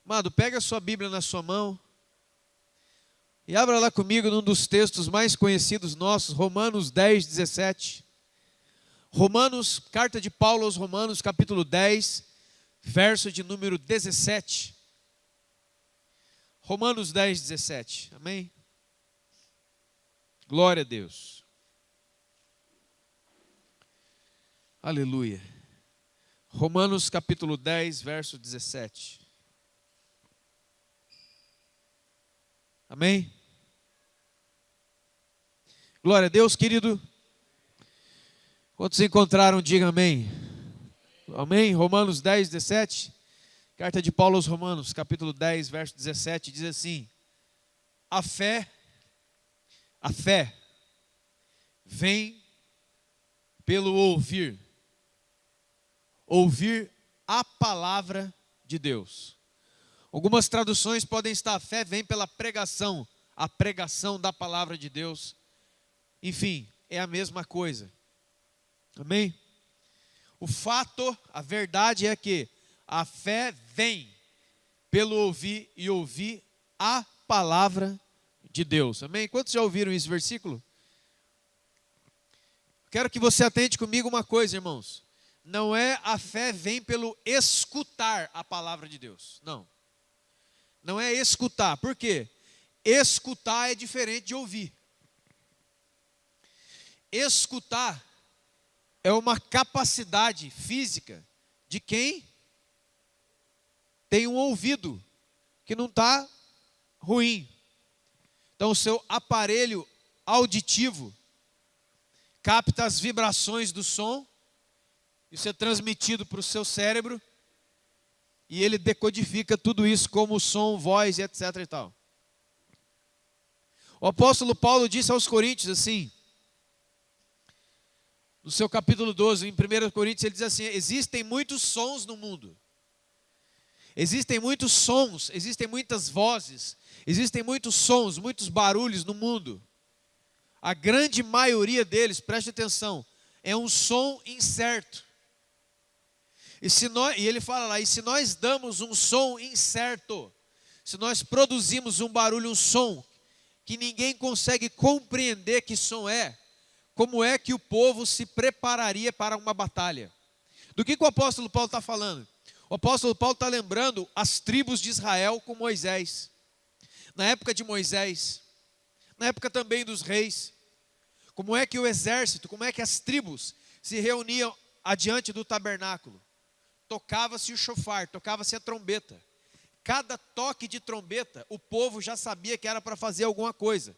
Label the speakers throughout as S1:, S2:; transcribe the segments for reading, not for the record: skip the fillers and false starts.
S1: Amado, pega a sua Bíblia na sua mão e abra lá comigo num dos textos mais conhecidos nossos, Romanos 10, 17. Romanos, carta de Paulo aos Romanos, capítulo 10, verso de número 17. Romanos 10, 17. Amém? Glória a Deus. Aleluia. Romanos capítulo 10, verso 17. Amém? Glória a Deus, querido. Quantos encontraram, digam amém. Amém? Romanos 10, 17. Carta de Paulo aos Romanos, capítulo 10, verso 17, diz assim: A fé vem pelo ouvir a palavra de Deus. Algumas traduções podem estar: a fé vem pela pregação, a pregação da palavra de Deus. Enfim, é a mesma coisa. Amém? O fato, a verdade é que a fé vem pelo ouvir e ouvir a palavra de Deus. Amém? Quantos já ouviram esse versículo? Quero que você atente comigo uma coisa, irmãos. Não é a fé vem pelo escutar a palavra de Deus. Não. Não é escutar. Por quê? Escutar é diferente de ouvir. Escutar é uma capacidade física de quem tem um ouvido que não está ruim. Então o seu aparelho auditivo capta as vibrações do som, isso é transmitido para o seu cérebro, e ele decodifica tudo isso como som, voz, etc. e tal. O apóstolo Paulo disse aos Coríntios assim, no seu capítulo 12, em 1 Coríntios, ele diz assim: existem muitos sons no mundo. Existem muitos sons, existem muitas vozes, existem muitos sons, muitos barulhos no mundo. A grande maioria deles, preste atenção, é um som incerto. E ele fala lá, e se nós damos um som incerto, se nós produzimos um barulho, um som, que ninguém consegue compreender que som é, como é que o povo se prepararia para uma batalha? Do que o apóstolo Paulo está falando? O apóstolo Paulo está lembrando as tribos de Israel com Moisés. Na época de Moisés, na época também dos reis, como é que o exército, como é que as tribos se reuniam adiante do tabernáculo? Tocava-se o chofar, tocava-se a trombeta. Cada toque de trombeta, o povo já sabia que era para fazer alguma coisa.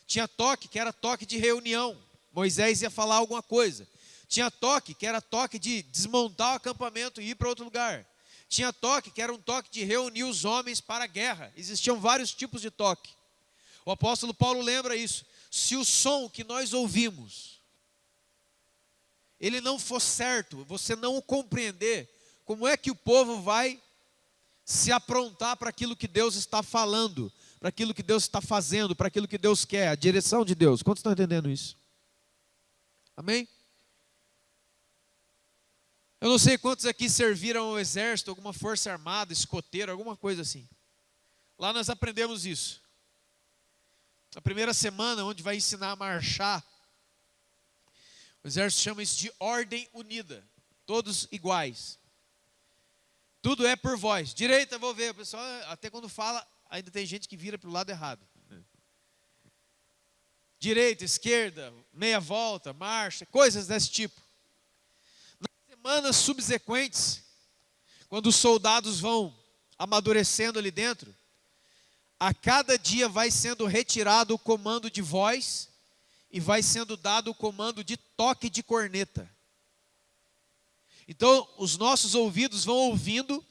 S1: Tinha toque que era toque de reunião, Moisés ia falar alguma coisa. Tinha toque que era toque de desmontar o acampamento e ir para outro lugar. Tinha toque que era um toque de reunir os homens para a guerra. Existiam vários tipos de toque. O apóstolo Paulo lembra isso. Se o som que nós ouvimos, ele não for certo, você não o compreender, como é que o povo vai se aprontar para aquilo que Deus está falando, para aquilo que Deus está fazendo, para aquilo que Deus quer, a direção de Deus? Quantos estão entendendo isso? Amém? Eu não sei quantos aqui serviram ao exército, alguma força armada, escoteiro, alguma coisa assim. Lá nós aprendemos isso. Na primeira semana, onde vai ensinar a marchar, o exército chama isso de ordem unida, todos iguais. Tudo é por voz. Direita, vou ver, o pessoal, até quando fala, ainda tem gente que vira para o lado errado. Direita, esquerda, meia volta, marcha, coisas desse tipo. Nas semanas subsequentes, quando os soldados vão amadurecendo ali dentro, a cada dia vai sendo retirado o comando de voz e vai sendo dado o comando de toque de corneta. Então, os nossos ouvidos vão ouvindo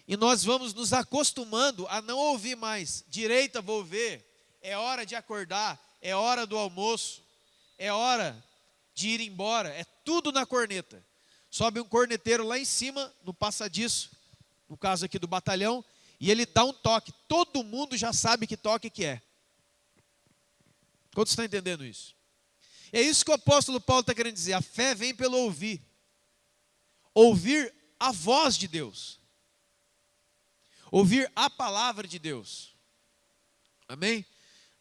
S1: e nós vamos nos acostumando a não ouvir mais. Direita, vou ver, é hora de acordar, é hora do almoço, é hora de ir embora, é tudo na corneta. Sobe um corneteiro lá em cima, no passadiço, no caso aqui do batalhão, e ele dá um toque. Todo mundo já sabe que toque que é. Quantos estão entendendo isso? É isso que o apóstolo Paulo está querendo dizer. A fé vem pelo ouvir. Ouvir a voz de Deus. Ouvir a palavra de Deus. Amém?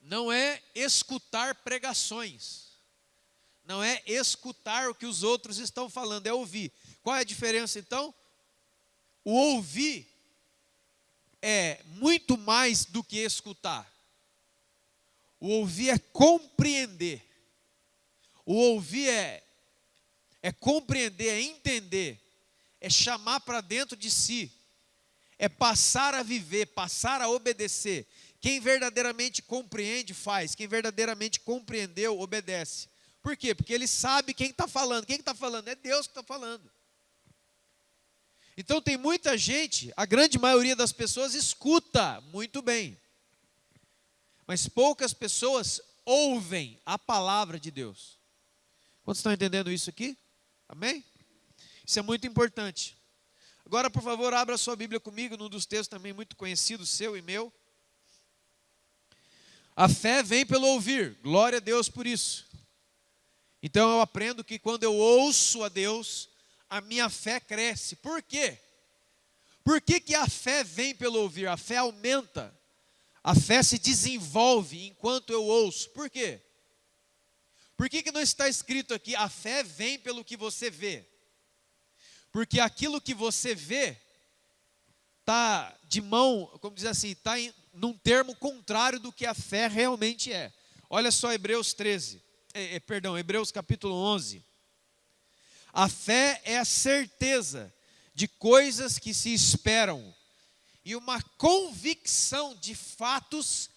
S1: Não é escutar pregações. Não é escutar o que os outros estão falando, é ouvir. Qual é a diferença então? O ouvir é muito mais do que escutar. O ouvir é compreender. O ouvir é compreender, é entender, é chamar para dentro de si, é passar a viver, passar a obedecer. Quem verdadeiramente compreende, faz. Quem verdadeiramente compreendeu, obedece. Por quê? Porque ele sabe quem está falando. Quem está falando? É Deus que está falando. Então tem muita gente, a grande maioria das pessoas escuta muito bem. Mas poucas pessoas ouvem a palavra de Deus. Quantos estão entendendo isso aqui? Amém? Isso é muito importante. Agora, por favor, abra sua Bíblia comigo, num dos textos também muito conhecidos, seu e meu. A fé vem pelo ouvir, glória a Deus por isso. Então eu aprendo que quando eu ouço a Deus, a minha fé cresce. Por quê? Por que a fé vem pelo ouvir? A fé aumenta, a fé se desenvolve enquanto eu ouço. Por quê? Por que não está escrito aqui, a fé vem pelo que você vê? Porque aquilo que você vê está de mão, como dizer assim, está num termo contrário do que a fé realmente é. Olha só Hebreus capítulo 11. A fé é a certeza de coisas que se esperam e uma convicção de fatos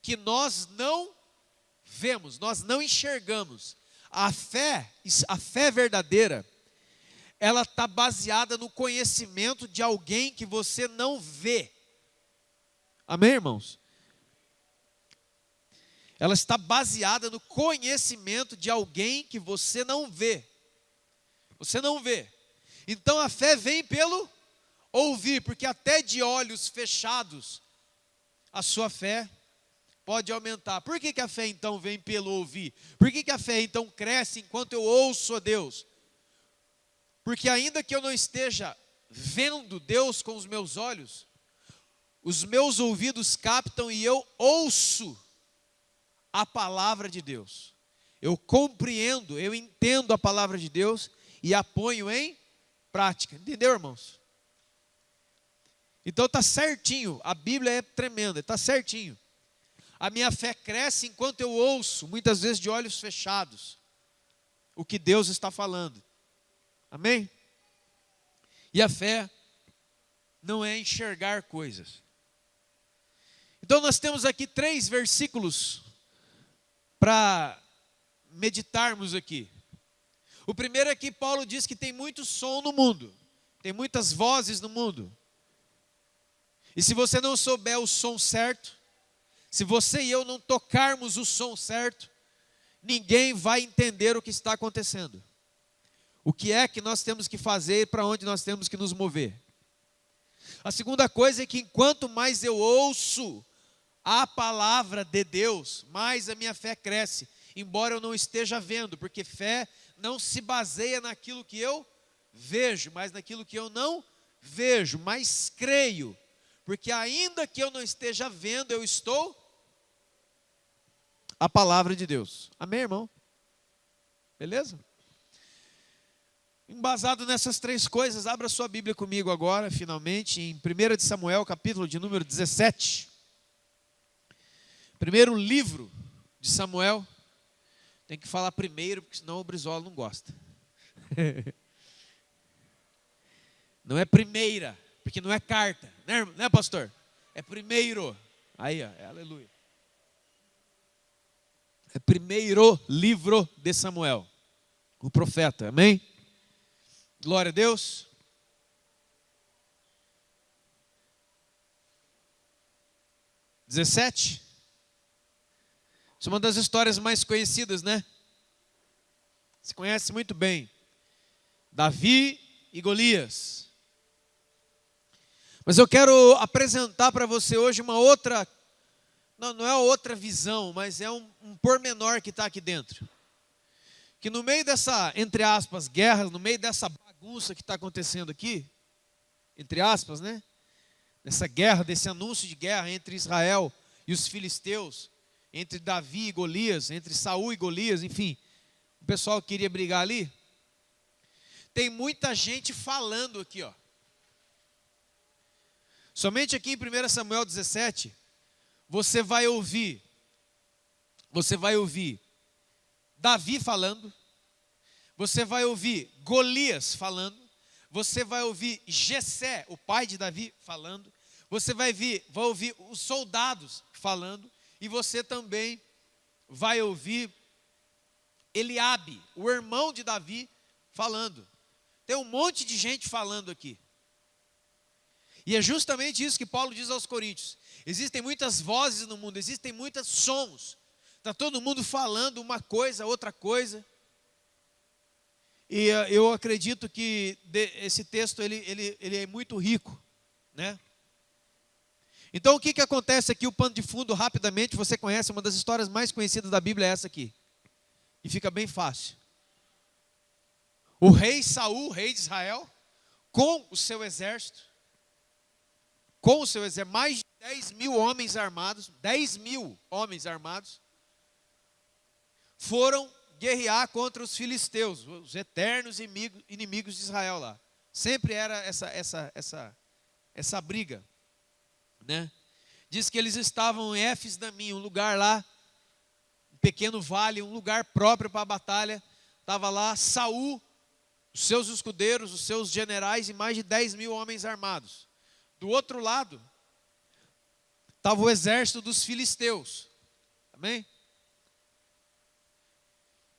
S1: que nós não vemos, nós não enxergamos. A fé verdadeira, ela está baseada no conhecimento de alguém que você não vê. Amém, irmãos? Ela está baseada no conhecimento de alguém que você não vê. Você não vê. Então a fé vem pelo ouvir, porque até de olhos fechados, a sua fé pode aumentar. Por que a fé então vem pelo ouvir? Por que a fé então cresce enquanto eu ouço a Deus? Porque ainda que eu não esteja vendo Deus com os meus olhos, os meus ouvidos captam e eu ouço a palavra de Deus. Eu compreendo, eu entendo a palavra de Deus e a ponho em prática. Entendeu, irmãos? Então está certinho, a Bíblia é tremenda, está certinho. A minha fé cresce enquanto eu ouço, muitas vezes de olhos fechados, o que Deus está falando. Amém? E a fé não é enxergar coisas. Então nós temos aqui 3 versículos para meditarmos aqui. O primeiro é que Paulo diz que tem muito som no mundo, tem muitas vozes no mundo. E se você não souber o som certo, se você e eu não tocarmos o som certo, ninguém vai entender o que está acontecendo. O que é que nós temos que fazer, para onde nós temos que nos mover. A segunda coisa é que enquanto mais eu ouço a palavra de Deus, mais a minha fé cresce, embora eu não esteja vendo, porque fé não se baseia naquilo que eu vejo, mas naquilo que eu não vejo, mas creio, porque ainda que eu não esteja vendo, eu estou a palavra de Deus. Amém, irmão? Beleza? Embasado nessas 3 coisas, abra sua Bíblia comigo agora, finalmente, em 1 de Samuel, capítulo de número 17. Primeiro livro de Samuel. Tem que falar primeiro, porque senão o Brizola não gosta. Não é primeira, porque não é carta, né, pastor? É primeiro. Aí, ó, aleluia. É primeiro livro de Samuel, o profeta, amém? Glória a Deus. Essa é uma das histórias mais conhecidas, né? Se conhece muito bem. Davi e Golias. Mas eu quero apresentar para você hoje uma outra, não é outra visão, mas é um pormenor que está aqui dentro. Que no meio dessa, entre aspas, guerra, no meio dessa bagunça que está acontecendo aqui, entre aspas, né? dessa guerra, desse anúncio de guerra entre Israel e os filisteus, entre Davi e Golias, entre Saul e Golias, enfim, o pessoal queria brigar ali. Tem muita gente falando aqui, ó. Somente aqui em 1 Samuel 17, você vai ouvir Davi falando, você vai ouvir Golias falando, você vai ouvir Jessé, o pai de Davi, falando, você vai ouvir os soldados falando, e você também vai ouvir Eliabe, o irmão de Davi, falando. Tem um monte de gente falando aqui. E é justamente isso que Paulo diz aos Coríntios. Existem muitas vozes no mundo, existem muitos sons. Está todo mundo falando uma coisa, outra coisa. E eu acredito que esse texto ele é muito rico, né? Então o que acontece aqui, o pano de fundo, rapidamente, você conhece, uma das histórias mais conhecidas da Bíblia é essa aqui. E fica bem fácil. O rei Saul, rei de Israel, com o seu exército, mais de 10 mil homens armados, foram guerrear contra os filisteus, os eternos inimigos de Israel lá. Sempre era essa briga, né? Diz que eles estavam em Éfes-Damim, um lugar lá, um pequeno vale, um lugar próprio para a batalha. Estava lá Saul, os seus escudeiros, os seus generais e mais de 10 mil homens armados. Do outro lado, estava o exército dos filisteus. Amém?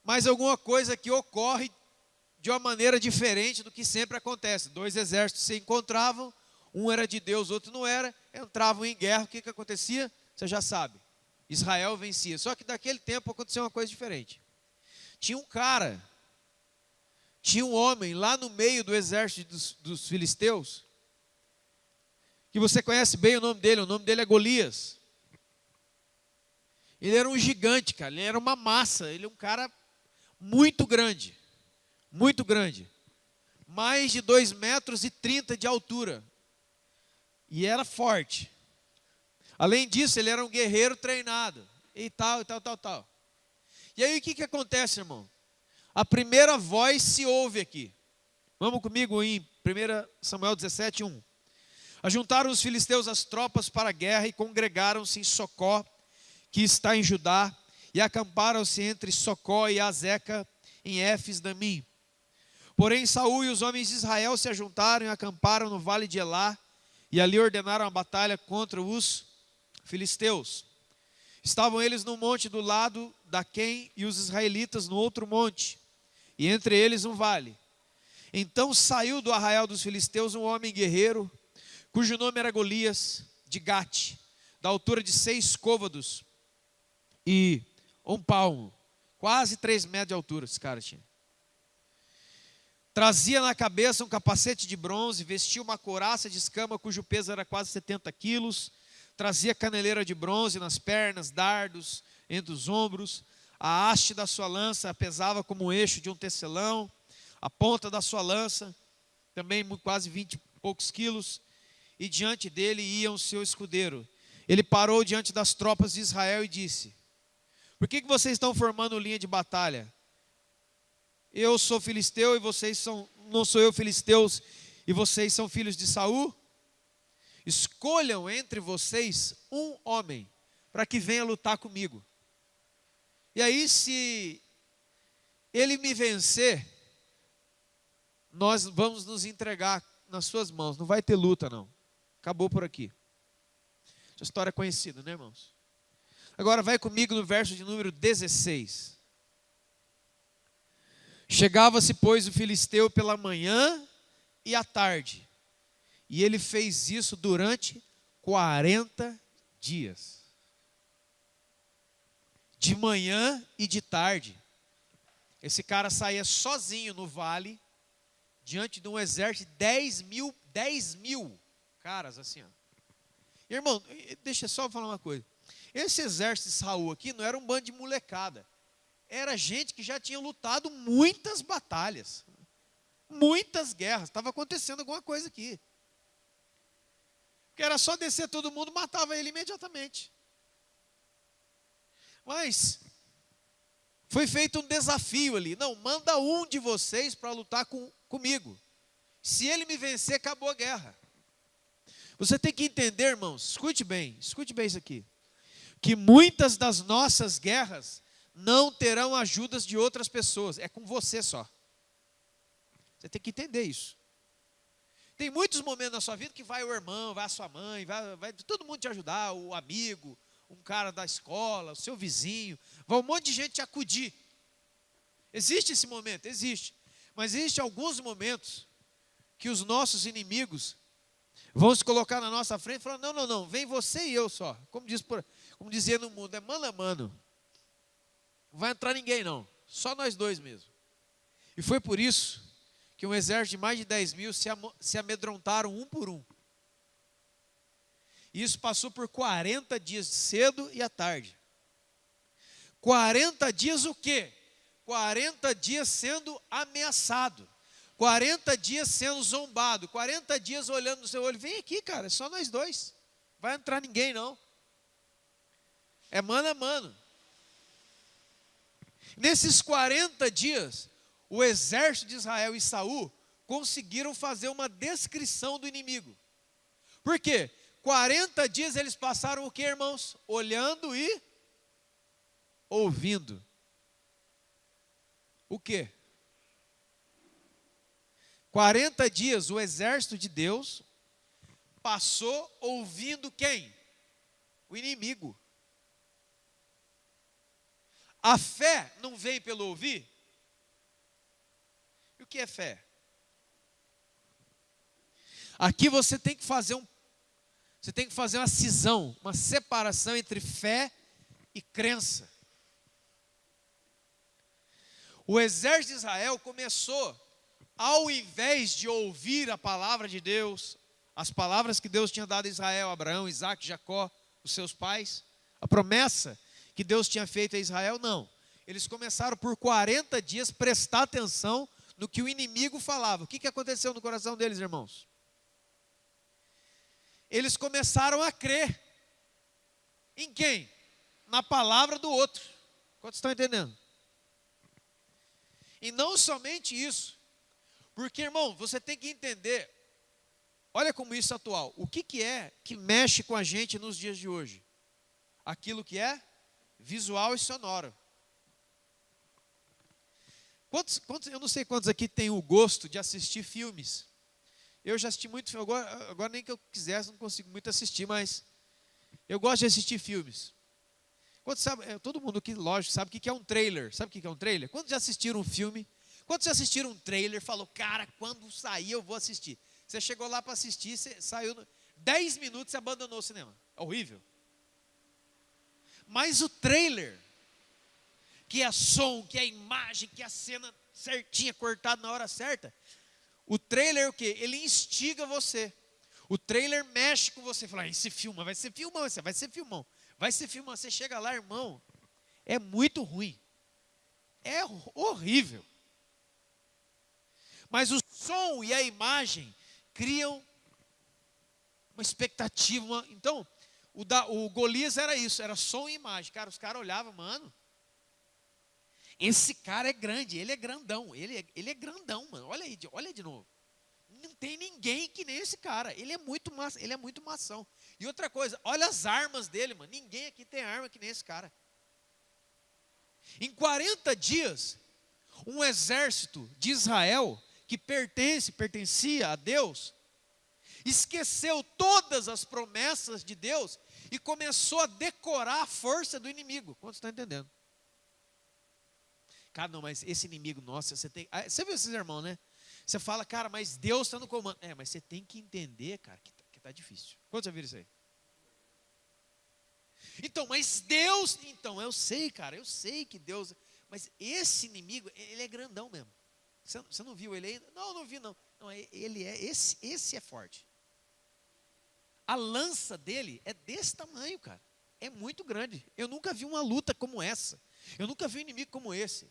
S1: Mas alguma coisa que ocorre de uma maneira diferente do que sempre acontece. Dois exércitos se encontravam, um era de Deus, outro não era, entravam em guerra, o que acontecia? Você já sabe, Israel vencia. Só que daquele tempo aconteceu uma coisa diferente. Tinha um homem lá no meio do exército dos filisteus, que você conhece bem o nome dele é Golias. Ele era um gigante, cara, ele era uma massa, ele é um cara muito grande, mais de 2,30 metros de altura, e era forte. Além disso, ele era um guerreiro treinado, e tal. E aí o que acontece, irmão? A primeira voz se ouve aqui. Vamos comigo em 1 Samuel 17, 1. Ajuntaram os filisteus as tropas para a guerra e congregaram-se em Socó, que está em Judá, e acamparam-se entre Socó e Azeca, em Éfes-Damim. Porém, Saul e os homens de Israel se ajuntaram e acamparam no vale de Elá, e ali ordenaram a batalha contra os filisteus. Estavam eles no monte do lado da Quém e os israelitas no outro monte, e entre eles um vale. Então saiu do arraial dos filisteus um homem guerreiro, cujo nome era Golias, de Gate, da altura de 6 côvados e 1 palmo, quase 3 metros de altura esse cara tinha. Trazia na cabeça um capacete de bronze, vestia uma couraça de escama cujo peso era quase 70 quilos, trazia caneleira de bronze nas pernas, dardos entre os ombros, a haste da sua lança pesava como o eixo de um tecelão, a ponta da sua lança, também quase 20 e poucos quilos, e diante dele ia o seu escudeiro. Ele parou diante das tropas de Israel e disse: por que vocês estão formando linha de batalha? Eu sou filisteu e não sou eu filisteus e vocês são filhos de Saul? Escolham entre vocês um homem para que venha lutar comigo. E aí, se ele me vencer, nós vamos nos entregar nas suas mãos. Não vai ter luta, não. Acabou por aqui. Essa história é conhecida, né, irmãos? Agora vai comigo no verso de número 16. Chegava-se, pois, o filisteu pela manhã e à tarde. E ele fez isso durante 40 dias. De manhã e de tarde. Esse cara saía sozinho no vale, diante de um exército de 10 mil caras assim, ó. Irmão, deixa eu só falar uma coisa. Esse exército de Saul aqui não era um bando de molecada. Era gente que já tinha lutado muitas batalhas, muitas guerras. Estava acontecendo alguma coisa aqui. que era só descer todo mundo, matava ele imediatamente. Mas foi feito um desafio ali. Não, manda um de vocês para lutar comigo. Se ele me vencer, acabou a guerra. Você tem que entender, irmãos, escute bem isso aqui. Que muitas das nossas guerras não terão ajudas de outras pessoas. É com você só. Você tem que entender isso. Tem muitos momentos na sua vida que vai o irmão, vai a sua mãe, vai todo mundo te ajudar, o amigo, um cara da escola, o seu vizinho, vai um monte de gente te acudir. Existe esse momento? Existe. Mas existem alguns momentos que os nossos inimigos vão se colocar na nossa frente e falar, não, vem você e eu só. Como dizia no mundo, é mano a mano. Não vai entrar ninguém não, só nós dois mesmo. E foi por isso que um exército de mais de 10 mil se amedrontaram um por um. E isso passou por 40 dias, cedo e à tarde. 40 dias o quê? 40 dias sendo ameaçado. 40 dias sendo zombado. 40 dias olhando no seu olho. Vem aqui, cara, é só nós dois. Não vai entrar ninguém, não. É mano a mano. Nesses 40 dias, o exército de Israel e Saul conseguiram fazer uma descrição do inimigo. Por quê? 40 dias eles passaram o quê, irmãos? Olhando e ouvindo. O quê? 40 dias o exército de Deus passou ouvindo quem? O inimigo. A fé não vem pelo ouvir? E o que é fé? Aqui você tem que fazer uma cisão, uma separação entre fé e crença. O exército de Israel começou, ao invés de ouvir a palavra de Deus, as palavras que Deus tinha dado a Israel, Abraão, Isaac, Jacó, os seus pais, a promessa que Deus tinha feito a Israel, não. Eles começaram por 40 dias prestar atenção no que o inimigo falava. O que aconteceu no coração deles, irmãos? Eles começaram a crer. Em quem? Na palavra do outro. Quantos estão entendendo? E não somente isso. Porque, irmão, você tem que entender, olha como isso é atual. O que é que mexe com a gente nos dias de hoje? Aquilo que é visual e sonoro. Eu não sei quantos aqui têm o gosto de assistir filmes. Eu já assisti muito filme, agora nem que eu quisesse, não consigo muito assistir, mas eu gosto de assistir filmes. Todo mundo aqui, lógico, sabe o que é um trailer. Sabe o que é um trailer? Quando já assistiram um filme, quando já assistiram um trailer, falou, cara, quando sair eu vou assistir. Você chegou lá para assistir, você saiu, 10 minutos você abandonou o cinema. É horrível. Mas o trailer, que é som, que é imagem, que é a cena certinha, cortada na hora certa, o trailer o quê? Ele instiga você. O trailer mexe com você. Fala, esse filme vai ser filmão, vai ser filmão. Vai ser filmão. Você chega lá, irmão, é muito ruim. É horrível. Mas o som e a imagem criam uma expectativa. Então, o Golias era isso, era som e imagem. Cara, os caras olhavam, mano, esse cara é grande, ele é grandão, ele é grandão, mano. Olha de novo. Não tem ninguém que nem esse cara. Ele é muito mação. E outra coisa, olha as armas dele, mano. Ninguém aqui tem arma que nem esse cara. Em 40 dias, um exército de Israel que pertencia a Deus, esqueceu todas as promessas de Deus e começou a decorar a força do inimigo. Quantos estão entendendo? Cara, não, mas esse inimigo, nossa, você viu esses irmãos, né? Você fala, cara, mas Deus está no comando. Mas você tem que entender, cara, que tá difícil. Quantos já viram isso aí? Então, mas Deus, eu sei, cara, eu sei que Deus, mas esse inimigo, ele é grandão mesmo. Você não viu ele ainda? Não vi não. Não, ele é, esse é forte. A lança dele é desse tamanho, cara. É muito grande. Eu nunca vi uma luta como essa. Eu nunca vi um inimigo como esse.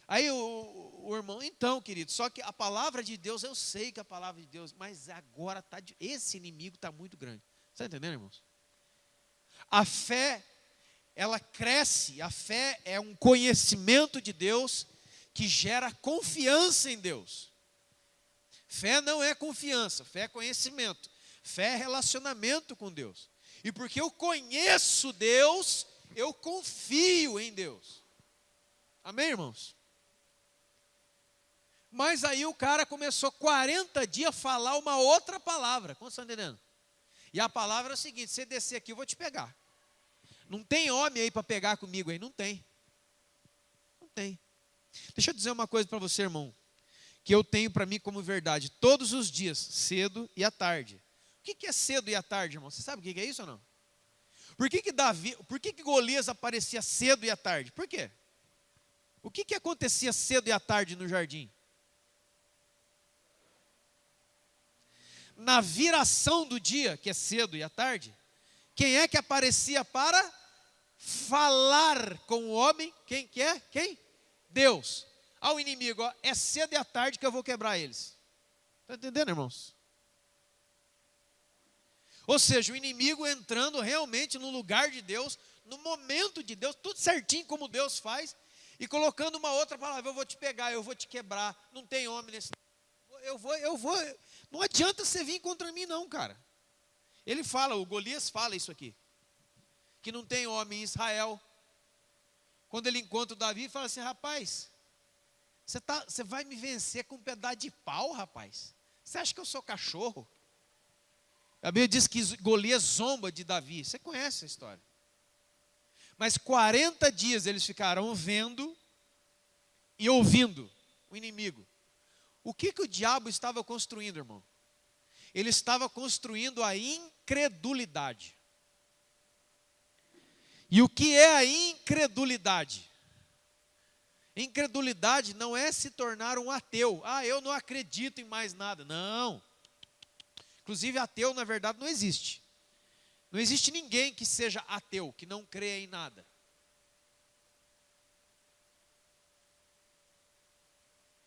S1: Aí o irmão, então, querido, só que a palavra de Deus, eu sei que a palavra de Deus, mas agora esse inimigo está muito grande. Você está entendendo, irmãos? A fé, ela cresce, a fé é um conhecimento de Deus que gera confiança em Deus. Fé não é confiança, fé é conhecimento. Fé é relacionamento com Deus. E porque eu conheço Deus, eu confio em Deus. Amém, irmãos? Mas aí o cara começou 40 dias a falar uma outra palavra. Como você está entendendo? E a palavra é o seguinte: se você descer aqui, eu vou te pegar. Não tem homem aí para pegar comigo aí? Não tem. Não tem. Deixa eu dizer uma coisa para você, irmão, que eu tenho para mim como verdade, todos os dias, cedo e à tarde. O que é cedo e à tarde, irmão? Você sabe o que é isso ou não? Por que Golias aparecia cedo e à tarde? Por quê? O que acontecia cedo e à tarde no jardim? Na viração do dia, que é cedo e à tarde, quem é que aparecia para falar com o homem? Quem que é? Quem? Deus. Ao inimigo, ó, é cedo e à tarde que eu vou quebrar eles. Está entendendo, irmãos? Ou seja, o inimigo entrando realmente no lugar de Deus, no momento de Deus, tudo certinho como Deus faz, e colocando uma outra palavra: eu vou te pegar, eu vou te quebrar, não tem homem nesse... Eu vou, não adianta você vir contra mim não, cara. Ele fala, o Golias fala isso aqui, que não tem homem em Israel. Quando ele encontra o Davi, ele fala assim: rapaz, você vai me vencer com um pedaço de pau, rapaz? Você acha que eu sou cachorro? A Bíblia diz que Golias zomba de Davi. Você conhece a história. Mas 40 dias eles ficaram vendo e ouvindo o inimigo. O que o diabo estava construindo, irmão? Ele estava construindo a incredulidade. E o que é a incredulidade? Incredulidade não é se tornar um ateu. Ah, eu não acredito em mais nada. Não. Inclusive, ateu, na verdade, não existe. Não existe ninguém que seja ateu, que não creia em nada.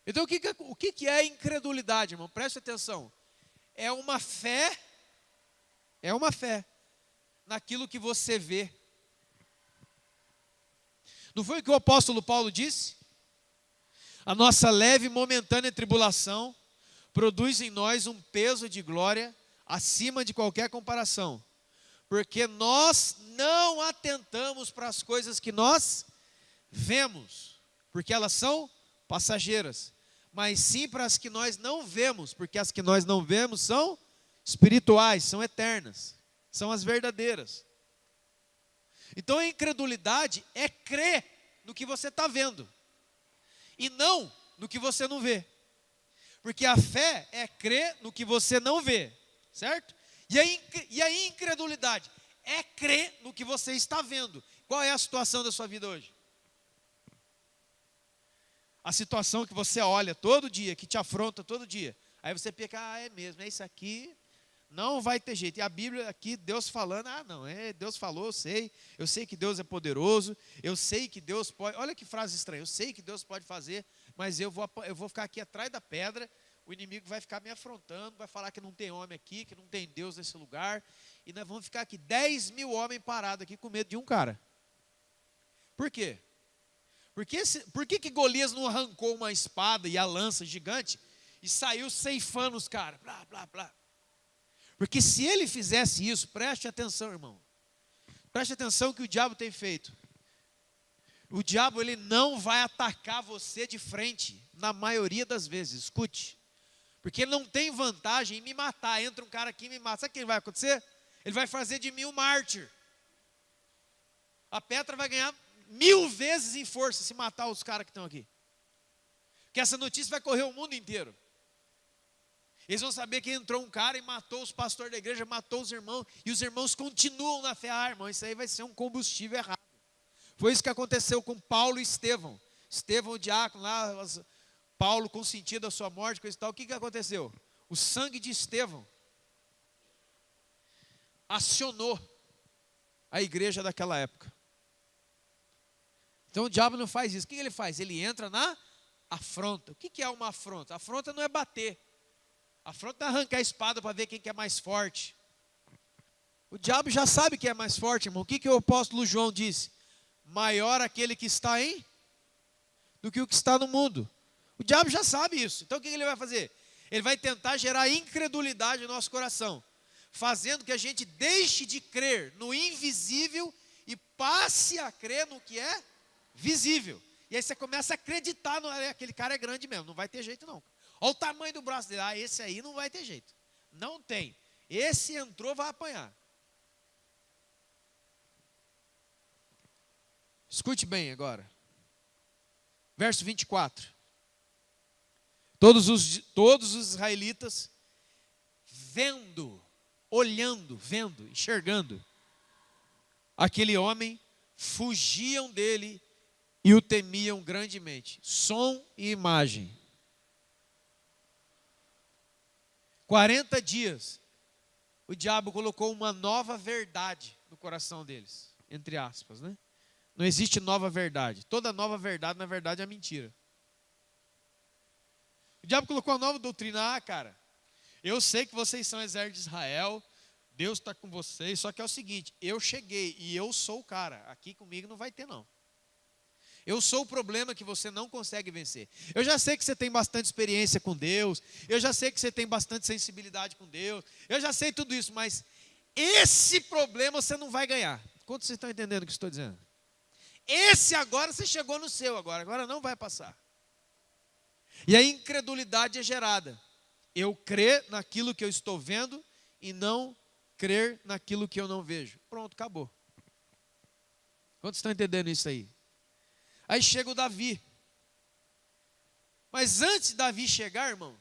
S1: Então, o que é incredulidade, irmão? Preste atenção. É uma fé naquilo que você vê. Não foi o que o apóstolo Paulo disse? A nossa leve e momentânea tribulação produz em nós um peso de glória acima de qualquer comparação. Porque nós não atentamos para as coisas que nós vemos, porque elas são passageiras, mas sim para as que nós não vemos, porque as que nós não vemos são espirituais, são eternas, são as verdadeiras. Então a incredulidade é crer no que você está vendo, e não no que você não vê. Porque a fé é crer no que você não vê, certo? E a incredulidade é crer no que você está vendo. Qual é a situação da sua vida hoje? A situação que você olha todo dia, que te afronta todo dia. Aí você pensa: ah, é mesmo, é isso aqui, não vai ter jeito. E a Bíblia aqui, Deus falando: ah, não, Deus falou, eu sei que Deus é poderoso, eu sei que Deus pode... Olha que frase estranha: eu sei que Deus pode fazer, mas eu vou ficar aqui atrás da pedra, o inimigo vai ficar me afrontando, vai falar que não tem homem aqui, que não tem Deus nesse lugar, e nós vamos ficar aqui 10 mil homens parados aqui com medo de um cara. Por quê? Por que Golias não arrancou uma espada e a lança gigante e saiu ceifando os caras? Blá, blá, blá. Porque se ele fizesse isso, preste atenção, irmão. Preste atenção que o diabo tem feito. O diabo, ele não vai atacar você de frente, na maioria das vezes. Escute. Porque ele não tem vantagem em me matar. Entra um cara aqui e me mata. Sabe o que vai acontecer? Ele vai fazer de mim um mártir. A Petra vai ganhar 1000 vezes em força se matar os caras que estão aqui. Porque essa notícia vai correr o mundo inteiro. Eles vão saber que entrou um cara e matou os pastores da igreja, matou os irmãos, e os irmãos continuam na fé. Ah, irmão, isso aí vai ser um combustível errado. Foi isso que aconteceu com Paulo e Estevão. Estevão, o diácono lá, Paulo consentindo a sua morte, coisa e tal. O que aconteceu? O sangue de Estevão acionou a igreja daquela época. Então o diabo não faz isso. O que ele faz? Ele entra na afronta. O que é uma afronta? Afronta não é bater. Afronta não é arrancar a espada para ver quem que é mais forte. O diabo já sabe que é mais forte, irmão. O que o apóstolo João disse? Maior aquele que está em do que o que está no mundo. O diabo já sabe isso. Então o que ele vai fazer? Ele vai tentar gerar incredulidade no nosso coração, fazendo que a gente deixe de crer no invisível e passe a crer no que é visível. E aí você começa a acreditar, aquele cara é grande mesmo, não vai ter jeito não. Olha o tamanho do braço dele, esse aí não vai ter jeito. Não tem. Esse entrou, vai apanhar. Escute bem agora. Verso 24. Todos os israelitas, vendo, enxergando aquele homem, fugiam dele e o temiam grandemente. Som e imagem. 40 dias, o diabo colocou uma nova verdade no coração deles, entre aspas, né? Não existe nova verdade. Toda nova verdade, na verdade, é mentira. O diabo colocou uma nova doutrina. Cara, eu sei que vocês são exército de Israel, Deus está com vocês, só que é o seguinte, eu cheguei e eu sou o cara, aqui comigo não vai ter não. Eu sou o problema que você não consegue vencer. Eu já sei que você tem bastante experiência com Deus, eu já sei que você tem bastante sensibilidade com Deus, eu já sei tudo isso, mas esse problema você não vai ganhar. Quantos vocês estão entendendo o que eu estou dizendo? Esse agora você chegou no seu, agora não vai passar. E a incredulidade é gerada. Eu crer naquilo que eu estou vendo e não crer naquilo que eu não vejo. Pronto, acabou. Quantos estão entendendo isso aí? Aí chega o Davi. Mas antes de Davi chegar, irmão,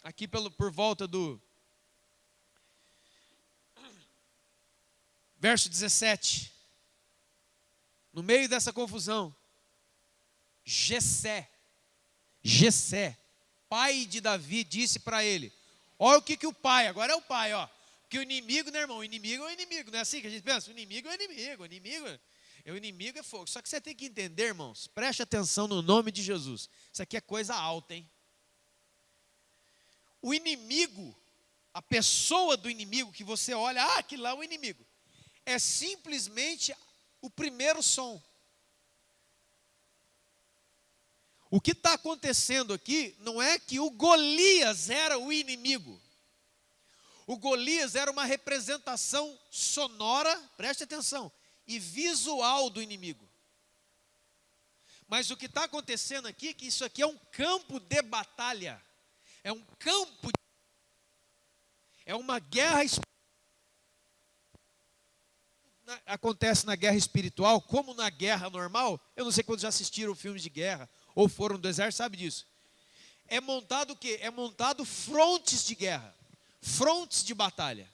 S1: aqui por volta do verso 17, no meio dessa confusão, Jessé, pai de Davi, disse para ele, olha o que o pai, agora é o pai, ó, que o inimigo, né, irmão, o inimigo é o inimigo, não é assim que a gente pensa? O inimigo é o inimigo, o inimigo é fogo. Só que você tem que entender, irmãos, preste atenção no nome de Jesus, isso aqui é coisa alta, hein? O inimigo, a pessoa do inimigo que você olha, aquilo lá é o inimigo, é simplesmente o primeiro som. O que está acontecendo aqui não é que o Golias era o inimigo. O Golias era uma representação sonora, preste atenção, e visual do inimigo. Mas o que está acontecendo aqui é que isso aqui é um campo de batalha. É um campo, é uma guerra espiritual. Acontece na guerra espiritual, como na guerra normal. Eu não sei quando já assistiram filmes de guerra ou foram do exército, sabe disso. É montado o quê? É montado frontes de guerra, frontes de batalha.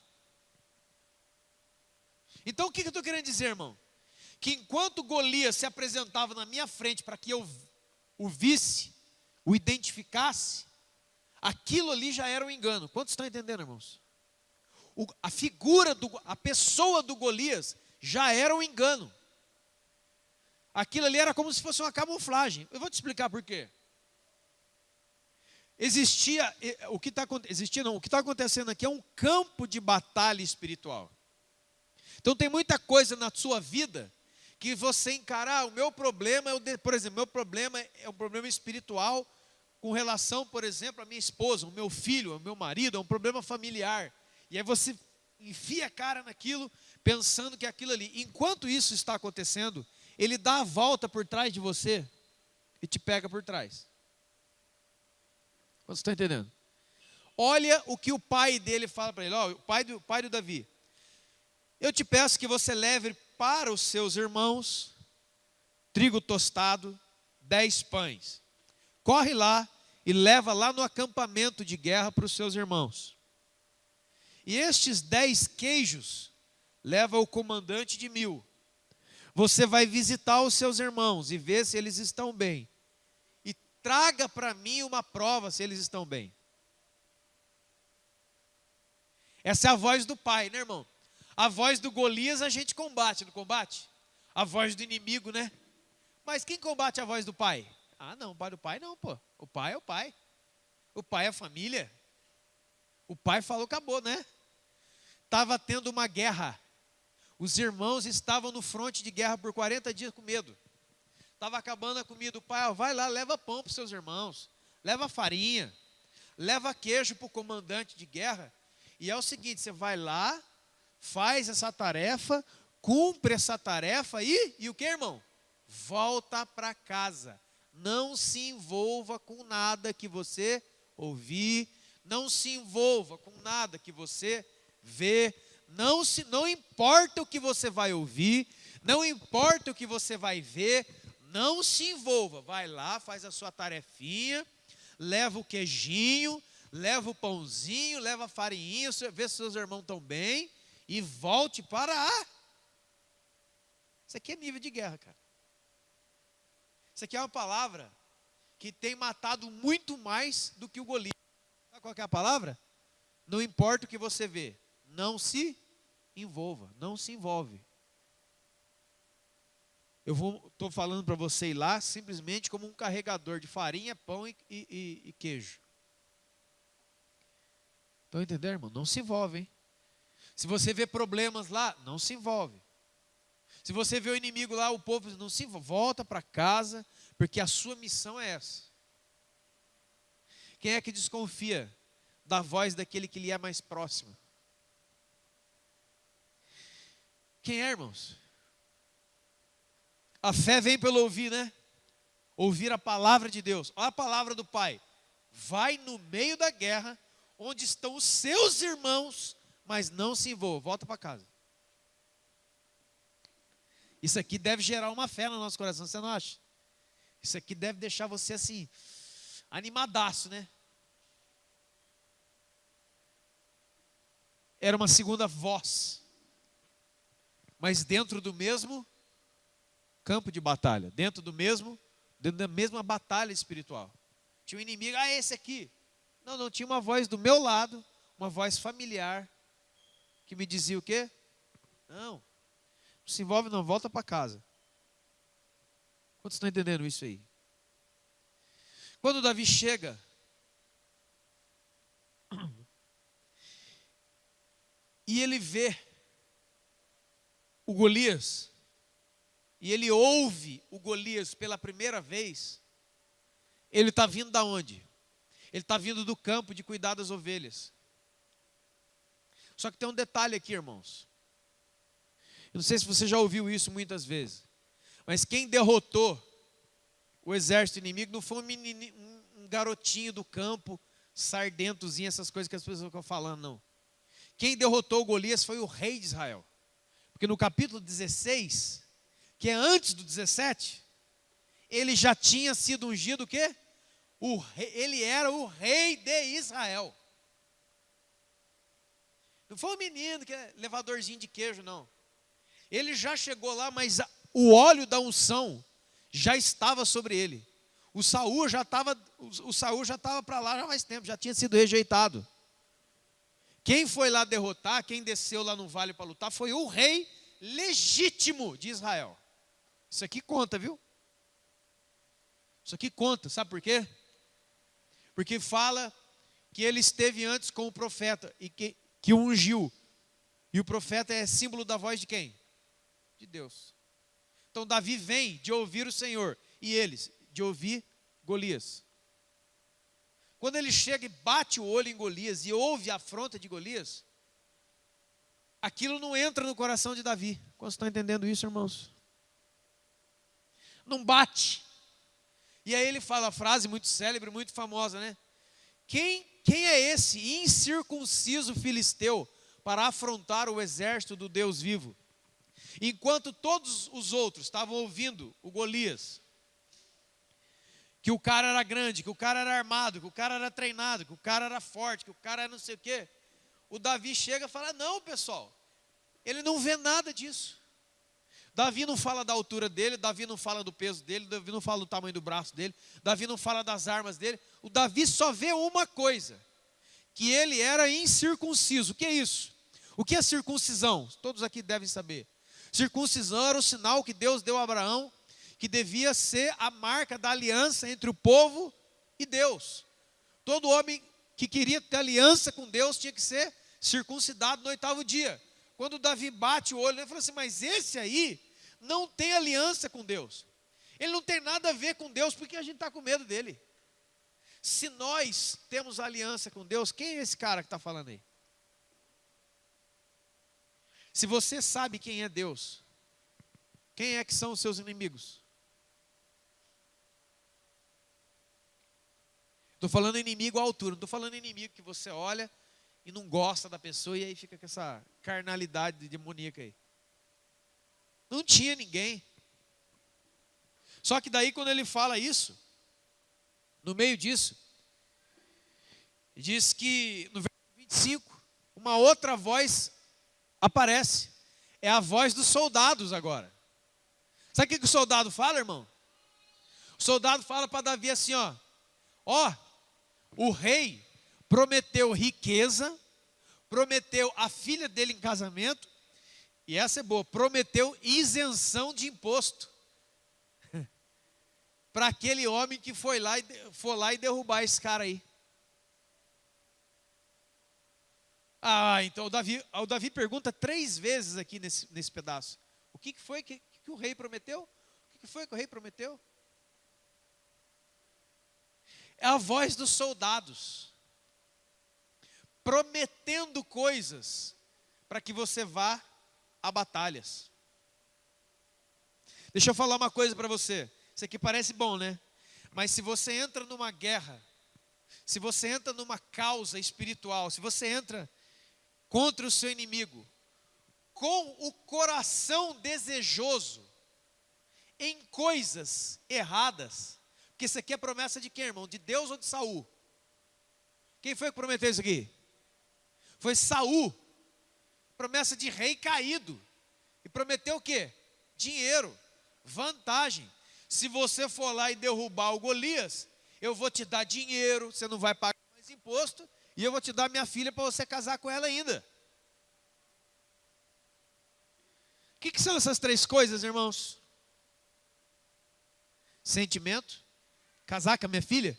S1: Então o que eu estou querendo dizer, irmão? Que enquanto Golias se apresentava na minha frente para que eu o visse, o identificasse, aquilo ali já era um engano. Quantos estão entendendo, irmãos? A figura, a pessoa do Golias já era um engano. Aquilo ali era como se fosse uma camuflagem. Eu vou te explicar por quê. O que está acontecendo aqui é um campo de batalha espiritual. Então tem muita coisa na sua vida que você encarar, o meu problema, por exemplo, meu problema é um problema espiritual com relação, por exemplo, à minha esposa, ao meu filho, ao meu marido, é um problema familiar. E aí você enfia a cara naquilo, pensando que aquilo ali, enquanto isso está acontecendo, ele dá a volta por trás de você e te pega por trás. Você está entendendo? Olha o que o pai dele fala para ele, o pai do Davi. Eu te peço que você leve para os seus irmãos trigo tostado, 10 pães. Corre lá e leva lá no acampamento de guerra para os seus irmãos. E estes 10 queijos leva o comandante de 1000. Você vai visitar os seus irmãos e ver se eles estão bem. E traga para mim uma prova se eles estão bem. Essa é a voz do pai, né, irmão? A voz do Golias a gente combate, não combate? A voz do inimigo, né? Mas quem combate a voz do pai? Ah, não, o pai do pai não, pô. O pai é o pai. O pai é a família. O pai falou, acabou, né? Estava tendo uma guerra. Os irmãos estavam no fronte de guerra por 40 dias com medo. Estava acabando a comida. O pai, ó, vai lá, leva pão para os seus irmãos. Leva farinha. Leva queijo para o comandante de guerra. E é o seguinte, você vai lá, faz essa tarefa, cumpre essa tarefa e o que, irmão? Volta para casa. Não se envolva com nada que você ouvir. Não se envolva com nada que você vê. Não importa o que você vai ouvir. Não importa o que você vai ver. Não se envolva. Vai lá, faz a sua tarefinha. Leva o queijinho. Leva o pãozinho. Leva a farinha. Vê se seus irmãos estão bem. E volte para a... Isso aqui é nível de guerra, cara. Isso aqui é uma palavra que tem matado muito mais do que o Golias. Sabe qual que é a palavra? Não importa o que você vê, não se envolva, não se envolve. Eu estou falando para você ir lá simplesmente como um carregador de farinha, pão e queijo. Estão entendendo, irmão? Não se envolve, hein? Se você vê problemas lá, não se envolve. Se você vê o inimigo lá, o povo não se envolve. Volta para casa, porque a sua missão é essa. Quem é que desconfia da voz daquele que lhe é mais próximo? Quem é, irmãos? A fé vem pelo ouvir, né? Ouvir a palavra de Deus. Olha a palavra do Pai. Vai no meio da guerra, onde estão os seus irmãos, mas não se envolva. Volta para casa. Isso aqui deve gerar uma fé no nosso coração, você não acha? Isso aqui deve deixar você assim, animadaço, né? Era uma segunda voz, mas dentro do mesmo campo de batalha, dentro da mesma batalha espiritual. Tinha um inimigo, esse aqui. Não, tinha uma voz do meu lado, uma voz familiar, que me dizia o quê? Não se envolve não, volta para casa. Quantos estão entendendo isso aí? Quando Davi chega, e ele vê o Golias, e ele ouve o Golias pela primeira vez, ele está vindo da onde? Ele está vindo do campo de cuidar das ovelhas. Só que tem um detalhe aqui, irmãos. Eu não sei se você já ouviu isso muitas vezes, mas quem derrotou o exército inimigo não foi um garotinho do campo, sardentozinho, essas coisas que as pessoas ficam falando, não. Quem derrotou o Golias foi o rei de Israel. Porque no capítulo 16, que é antes do 17, ele já tinha sido ungido o quê? Ele era o rei de Israel. Não foi um menino que é levadorzinho de queijo, não. Ele já chegou lá, mas o óleo da unção já estava sobre ele. O Saul já estava para lá já há mais tempo, já tinha sido rejeitado. Quem foi lá derrotar, quem desceu lá no vale para lutar, foi o rei legítimo de Israel. Isso aqui conta, viu? Isso aqui conta, sabe por quê? Porque fala que ele esteve antes com o profeta e que o ungiu. E o profeta é símbolo da voz de quem? De Deus. Então Davi vem de ouvir o Senhor e eles de ouvir Golias. Quando ele chega e bate o olho em Golias e ouve a afronta de Golias, aquilo não entra no coração de Davi. Como vocês estão entendendo isso, irmãos? Não bate. E aí ele fala a frase muito célebre, muito famosa, né? Quem é esse incircunciso filisteu para afrontar o exército do Deus vivo? Enquanto todos os outros estavam ouvindo o Golias, que o cara era grande, que o cara era armado, que o cara era treinado, que o cara era forte, que o cara era não sei o quê, o Davi chega e fala, não pessoal, ele não vê nada disso. Davi não fala da altura dele, Davi não fala do peso dele, Davi não fala do tamanho do braço dele, Davi não fala das armas dele, o Davi só vê uma coisa, que ele era incircunciso. O que é isso? O que é circuncisão? Todos aqui devem saber. Circuncisão era o sinal que Deus deu a Abraão, que devia ser a marca da aliança entre o povo e Deus. Todo homem que queria ter aliança com Deus tinha que ser circuncidado no 8º dia. Quando Davi bate o olho, ele fala assim, mas esse aí não tem aliança com Deus. Ele não tem nada a ver com Deus, porque a gente está com medo dele. Se nós temos aliança com Deus, quem é esse cara que está falando aí? Se você sabe quem é Deus, quem é que são os seus inimigos? Estou falando inimigo à altura, não estou falando inimigo que você olha e não gosta da pessoa e aí fica com essa carnalidade demoníaca aí. Não tinha ninguém. Só que daí quando ele fala isso, no meio disso, diz que no verso 25, uma outra voz aparece. É a voz dos soldados agora. Sabe o que o soldado fala, irmão? O soldado fala para Davi assim, ó, o rei prometeu riqueza, prometeu a filha dele em casamento, e essa é boa, prometeu isenção de imposto para aquele homem que for lá e derrubar esse cara aí. Então o Davi pergunta 3 vezes aqui nesse pedaço. O que foi que o rei prometeu? O que foi que o rei prometeu? É a voz dos soldados prometendo coisas para que você vá a batalhas. Deixa eu falar uma coisa para você. Isso aqui parece bom, né? Mas se você entra numa guerra, se você entra numa causa espiritual, se você entra contra o seu inimigo, com o coração desejoso em coisas erradas, porque isso aqui é promessa de quem, irmão? De Deus ou de Saul? Quem foi que prometeu isso aqui? Foi Saul, promessa de rei caído, e prometeu o quê? Dinheiro, vantagem. Se você for lá e derrubar o Golias, eu vou te dar dinheiro, você não vai pagar mais imposto, e eu vou te dar minha filha para você casar com ela ainda. O que são essas 3 coisas, irmãos? Sentimento, casar com a minha filha.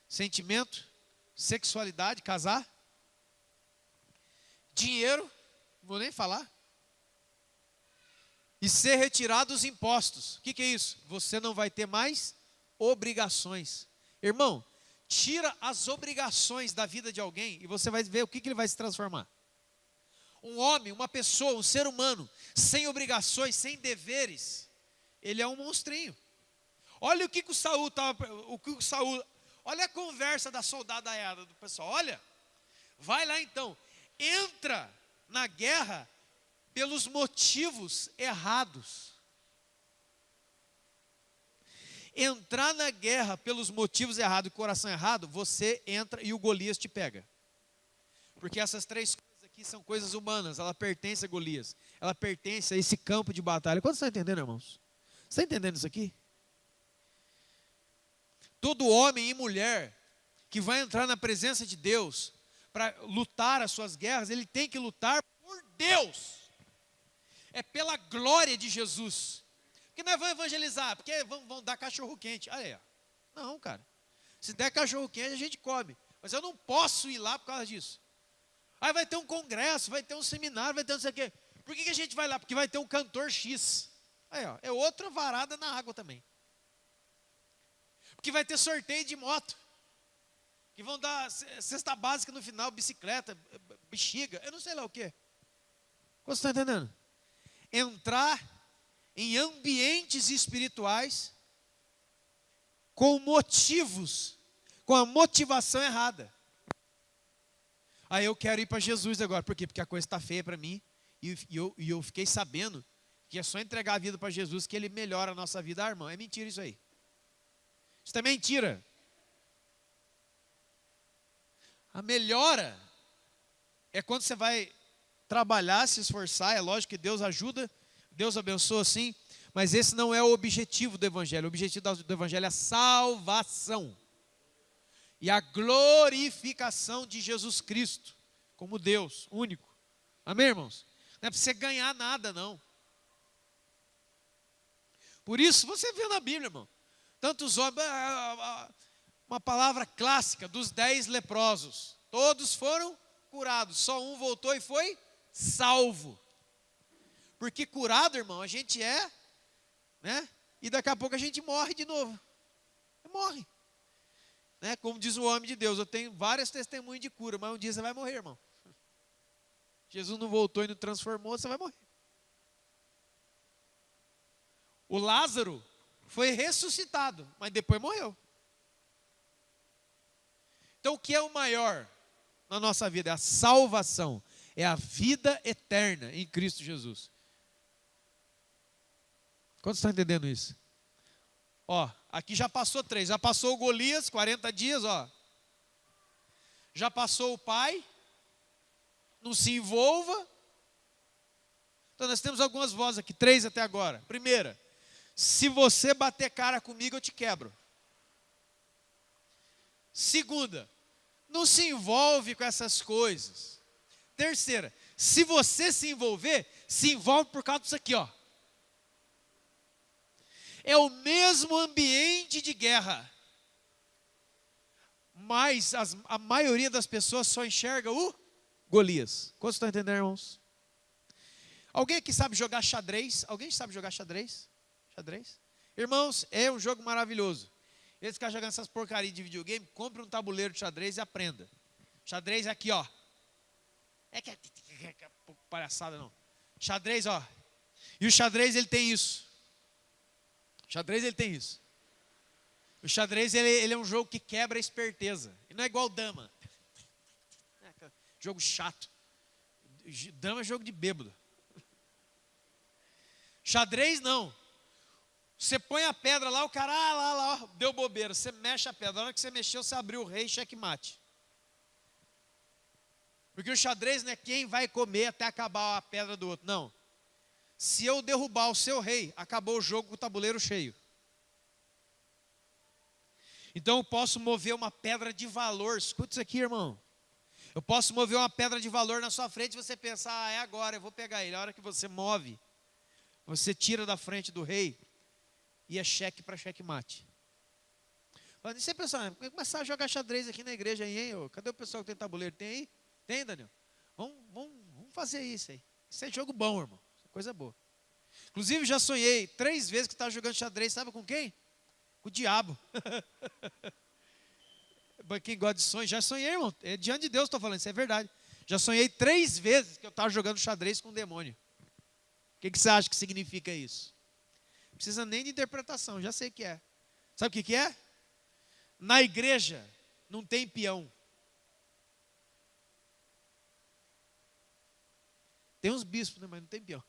S1: Sentimento, sexualidade, casar. Dinheiro, não vou nem falar. E ser retirado dos impostos. O que é isso? Você não vai ter mais obrigações. Irmão, tira as obrigações da vida de alguém e você vai ver o que ele vai se transformar. Um homem, uma pessoa, um ser humano, sem obrigações, sem deveres, ele é um monstrinho. Olha o que o Saul estava. Olha a conversa da soldadaiada do pessoal. Olha, vai lá então, entra na guerra pelos motivos errados. Entrar na guerra pelos motivos errados, coração errado, você entra e o Golias te pega. Porque essas 3 coisas aqui são coisas humanas, ela pertence a Golias, ela pertence a esse campo de batalha. Quantos estão entendendo, irmãos? Você está entendendo isso aqui? Todo homem e mulher que vai entrar na presença de Deus para lutar as suas guerras, ele tem que lutar por Deus. É pela glória de Jesus. Porque nós vamos evangelizar, porque vão dar cachorro quente. Aí, ó. Não, cara. Se der cachorro quente, a gente come. Mas eu não posso ir lá por causa disso. Aí vai ter um congresso, vai ter um seminário, vai ter não sei o quê. Por que a gente vai lá? Porque vai ter um cantor X. Aí, ó, é outra varada na água também. Porque vai ter sorteio de moto. Que vão dar cesta básica no final, bicicleta, bexiga, eu não sei lá o quê. Você está entendendo? Entrar em ambientes espirituais com motivos, com a motivação errada. Aí eu quero ir para Jesus agora. Por quê? Porque a coisa está feia para mim. E eu fiquei sabendo que é só entregar a vida para Jesus que Ele melhora a nossa vida. Irmão, é mentira isso aí. Isso é mentira. A melhora é quando você vai trabalhar, se esforçar. É lógico que Deus ajuda, Deus abençoa sim. Mas esse não é o objetivo do Evangelho. O objetivo do Evangelho é a salvação. E a glorificação de Jesus Cristo como Deus único. Amém, irmãos? Não é para você ganhar nada, não. Por isso, você vê na Bíblia, irmão. Tantos homens, uma palavra clássica dos 10 leprosos. Todos foram curados, só um voltou e foi salvo. Porque curado, irmão, a gente é, né? E daqui a pouco a gente morre de novo. Morre. Né? Como diz o homem de Deus, eu tenho várias testemunhas de cura, mas um dia você vai morrer, irmão. Jesus não voltou e não transformou, você vai morrer. O Lázaro foi ressuscitado, mas depois morreu. Então o que é o maior na nossa vida? É a salvação, é a vida eterna em Cristo Jesus. Quantos estão entendendo isso? Ó, aqui já passou 3, já passou o Golias, 40 dias, ó. Já passou o pai, não se envolva. Então nós temos algumas vozes aqui, 3 até agora. Primeira, se você bater cara comigo, eu te quebro. Segunda, não se envolve com essas coisas. Terceira, se você se envolve por causa disso aqui, ó. É o mesmo ambiente de guerra. Mas a maioria das pessoas só enxerga o Golias. Quantos estão entendendo, irmãos? Alguém aqui sabe jogar xadrez? Alguém sabe jogar xadrez? Xadrez? Irmãos, é um jogo maravilhoso. Eles ficam jogando essas porcarias de videogame, compre um tabuleiro de xadrez e aprenda. Xadrez é aqui, ó. É que é pouco palhaçada, não. Xadrez, ó. E o xadrez, ele tem isso. O xadrez, ele tem isso. O xadrez, ele é um jogo que quebra a esperteza. E não é igual dama. É jogo chato. Dama é jogo de bêbado. Xadrez, não. Você põe a pedra lá, o cara, lá, deu bobeira. Você mexe a pedra. Na hora que você mexeu, você abriu o rei, checkmate. Porque o xadrez não é quem vai comer até acabar a pedra do outro. Não. Se eu derrubar o seu rei, acabou o jogo com o tabuleiro cheio. Então eu posso mover uma pedra de valor. Escuta isso aqui, irmão. Eu posso mover uma pedra de valor na sua frente e você pensar, é agora, eu vou pegar ele. A hora que você move, você tira da frente do rei e é cheque para checkmate. Mas você pensa, vamos começar a jogar xadrez aqui na igreja aí, hein? Cadê o pessoal que tem tabuleiro? Tem aí? Tem, Daniel? Vamos fazer isso aí. Isso é jogo bom, irmão. Coisa boa. Inclusive, já sonhei 3 vezes que estava jogando xadrez, sabe com quem? Com o diabo. Quem gosta de sonho, já sonhei, irmão. É diante de Deus estou falando, isso é verdade. Já sonhei 3 vezes que eu estava jogando xadrez com um demônio. O que você acha que significa isso? Não precisa nem de interpretação, já sei o que é. Sabe o que é? Na igreja não tem peão. Tem uns bispos, né, mas não tem peão.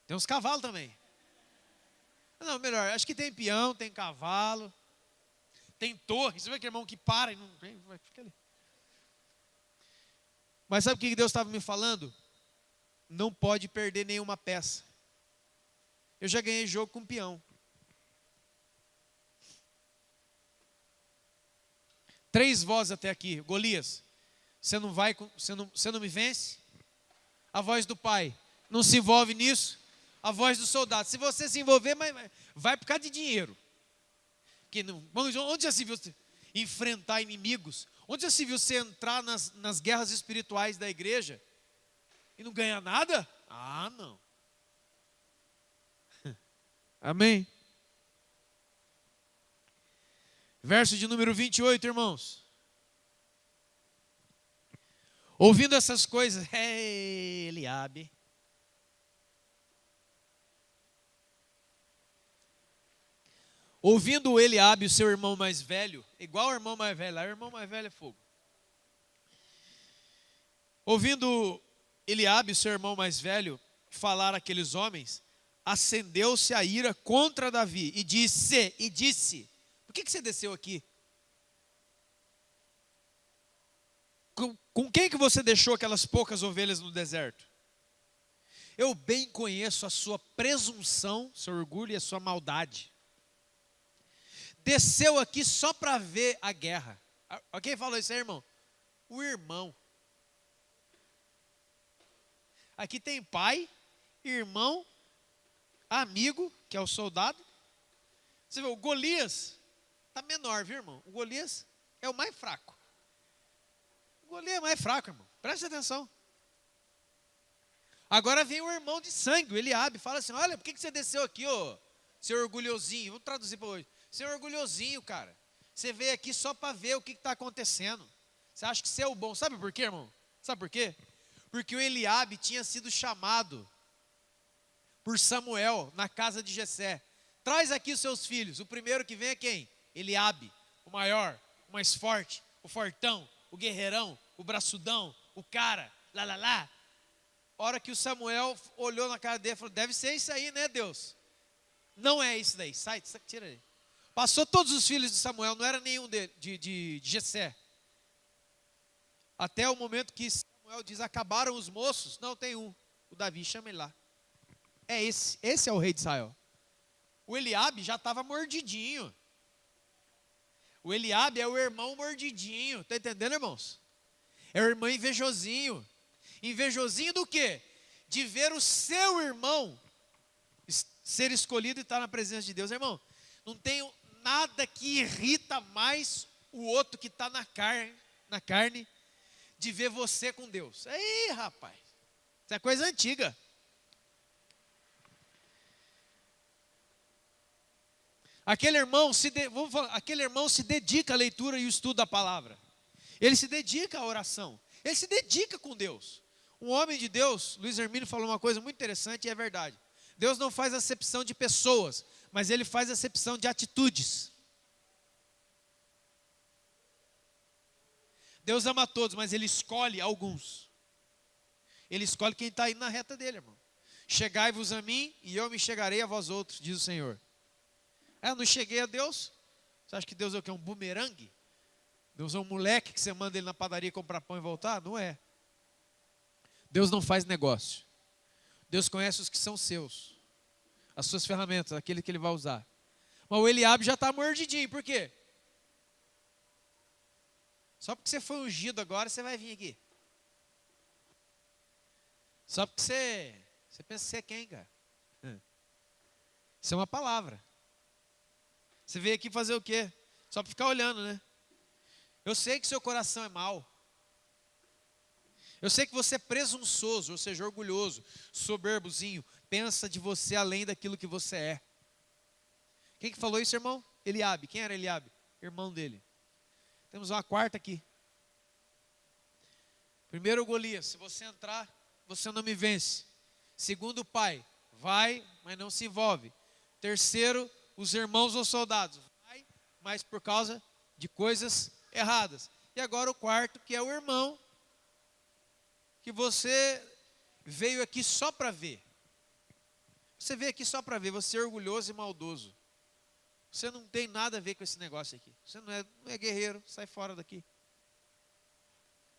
S1: Tem uns cavalos também. Não, melhor, acho que tem peão, tem cavalo, tem torre. Você vê aquele irmão que para e não fica ali. Mas sabe o que Deus estava me falando? Não pode perder nenhuma peça. Eu já ganhei jogo com peão. 3 vozes até aqui. Golias, você não me vence? A voz do pai, não se envolve nisso? A voz do soldado, se você se envolver, vai por causa de dinheiro. Que não, onde já se viu você enfrentar inimigos? Onde já se viu você entrar nas guerras espirituais da igreja e não ganhar nada? Ah, não. Amém? Verso de número 28, irmãos. Ouvindo essas coisas, Eliabe. Ouvindo Eliabe, o seu irmão mais velho, igual o irmão mais velho, lá o irmão mais velho é fogo. Ouvindo Eliabe, o seu irmão mais velho, falar àqueles homens, acendeu-se a ira contra Davi e disse, por que você desceu aqui? Com quem que você deixou aquelas poucas ovelhas no deserto? Eu bem conheço a sua presunção, seu orgulho e a sua maldade. Desceu aqui só para ver a guerra. Quem falou isso aí, irmão? O irmão. Aqui tem pai, irmão, amigo, que é o soldado. Você vê, o Golias está menor, viu, irmão? O Golias é o mais fraco. O Golias é o mais fraco, irmão. Preste atenção. Agora vem o irmão de sangue, o Eliabe, fala assim: olha, por que você desceu aqui, ô, seu orgulhosinho? Vamos traduzir para hoje. Seu orgulhosinho, cara. Você veio aqui só para ver o que está acontecendo. Você acha que você é o bom. Sabe por quê, irmão? Sabe por quê? Porque o Eliabe tinha sido chamado por Samuel na casa de Jessé. Traz aqui os seus filhos. O primeiro que vem é quem? Eliabe, o maior, o mais forte, o fortão, o guerreirão, o braçudão, o cara, lá. A hora que o Samuel olhou na cara dele e falou: deve ser isso aí, né, Deus? Não é isso daí, sai, tira aí. Passou todos os filhos de Samuel, não era nenhum de Jessé. Até o momento que Samuel diz: acabaram os moços. Não, tem um, o Davi, chama ele lá. É esse é o rei de Israel. O Eliabe já estava mordidinho. O Eliabe é o irmão mordidinho, está entendendo, irmãos? É o irmão invejosinho. Invejosinho do quê? De ver o seu irmão ser escolhido e estar na presença de Deus. Irmão, não tem nada que irrita mais o outro que está na carne, de ver você com Deus. Aí, rapaz, isso é coisa antiga. Aquele irmão se dedica à leitura e ao estudo da palavra. Ele se dedica à oração. Ele se dedica com Deus. Um homem de Deus, Luiz Hermínio, falou uma coisa muito interessante e é verdade. Deus não faz acepção de pessoas, mas Ele faz acepção de atitudes. Deus ama todos, mas Ele escolhe alguns. Ele escolhe quem está indo na reta dele, irmão. Chegai-vos a mim e eu me chegarei a vós outros, diz o Senhor. Eu não cheguei a Deus. Você acha que Deus é o quê? Um bumerangue? Deus é um moleque que você manda ele na padaria comprar pão e voltar? Não é. Deus não faz negócio. Deus conhece os que são seus, as suas ferramentas, aquele que Ele vai usar. Mas o Eliabe já está mordidinho, por quê? Só porque você foi ungido agora, você vai vir aqui. Só porque você pensa que você é quem, cara? Isso é uma palavra. Você veio aqui fazer o quê? Só para ficar olhando, né? Eu sei que seu coração é mau. Eu sei que você é presunçoso, ou seja, orgulhoso, soberbozinho, pensa de você além daquilo que você é. Quem que falou isso, irmão? Eliabe. Quem era Eliabe? Irmão dele. Temos uma quarta aqui. Primeiro, Golias: se você entrar, você não me vence. Segundo, pai: vai, mas não se envolve. Terceiro, os irmãos ou soldados: vai, mas por causa de coisas erradas. E agora o quarto, que é o irmão, que você veio aqui só para ver. Você veio aqui só para ver, você é orgulhoso e maldoso. Você não tem nada a ver com esse negócio aqui. Você não é guerreiro, sai fora daqui.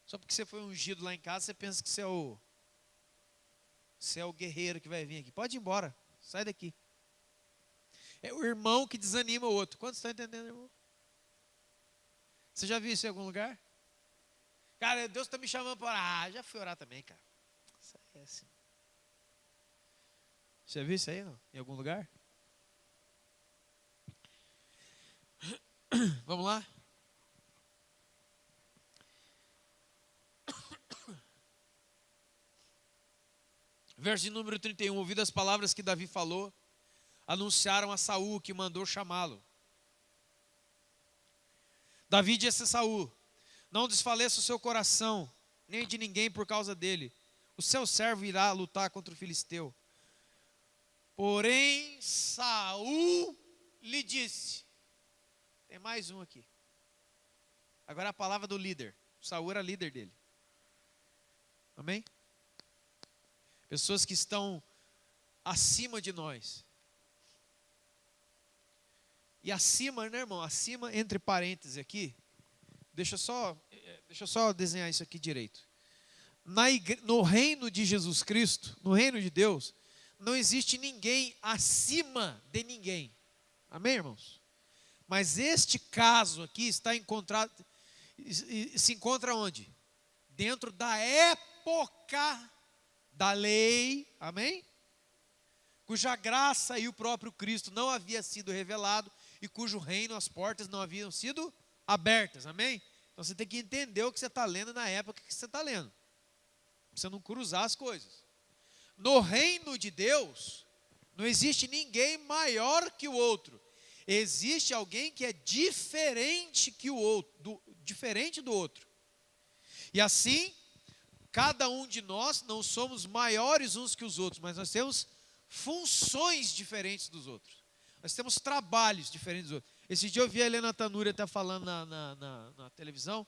S1: Só porque você foi ungido lá em casa, você pensa que você é o guerreiro que vai vir aqui. Pode ir embora, sai daqui. É o irmão que desanima o outro. Quantos estão entendendo, irmão? Você já viu isso em algum lugar? Cara, Deus está me chamando para orar. Já fui orar também, cara. Isso aí é assim. Você já viu isso aí, não? Em algum lugar? Vamos lá? Verso de número 31. Ouvindo as palavras que Davi falou, anunciaram a Saul, que mandou chamá-lo. Davi disse a Saul: não desfaleça o seu coração, nem de ninguém por causa dele. O seu servo irá lutar contra o filisteu. Porém, Saul lhe disse. Tem mais um aqui. Agora a palavra do líder. Saul era líder dele. Amém? Pessoas que estão acima de nós. E acima, né, irmão? Acima, entre parênteses aqui. Deixa eu só desenhar isso aqui direito. No reino de Jesus Cristo, no reino de Deus, não existe ninguém acima de ninguém. Amém, irmãos? Mas este caso aqui se encontra onde? Dentro da época da lei, amém? cuja graça e o próprio Cristo não havia sido revelado e cujo reino, as portas não haviam sido abertas, amém? Então você tem que entender o que você está lendo na época que você está lendo, para você não cruzar as coisas. No reino de Deus, não existe ninguém maior que o outro, existe alguém que é diferente que o outro, diferente do outro, e assim, cada um de nós não somos maiores uns que os outros, mas nós temos funções diferentes dos outros. Nós temos trabalhos diferentes dos outros. Esse dia eu vi a Helena Tanuri até falando na televisão,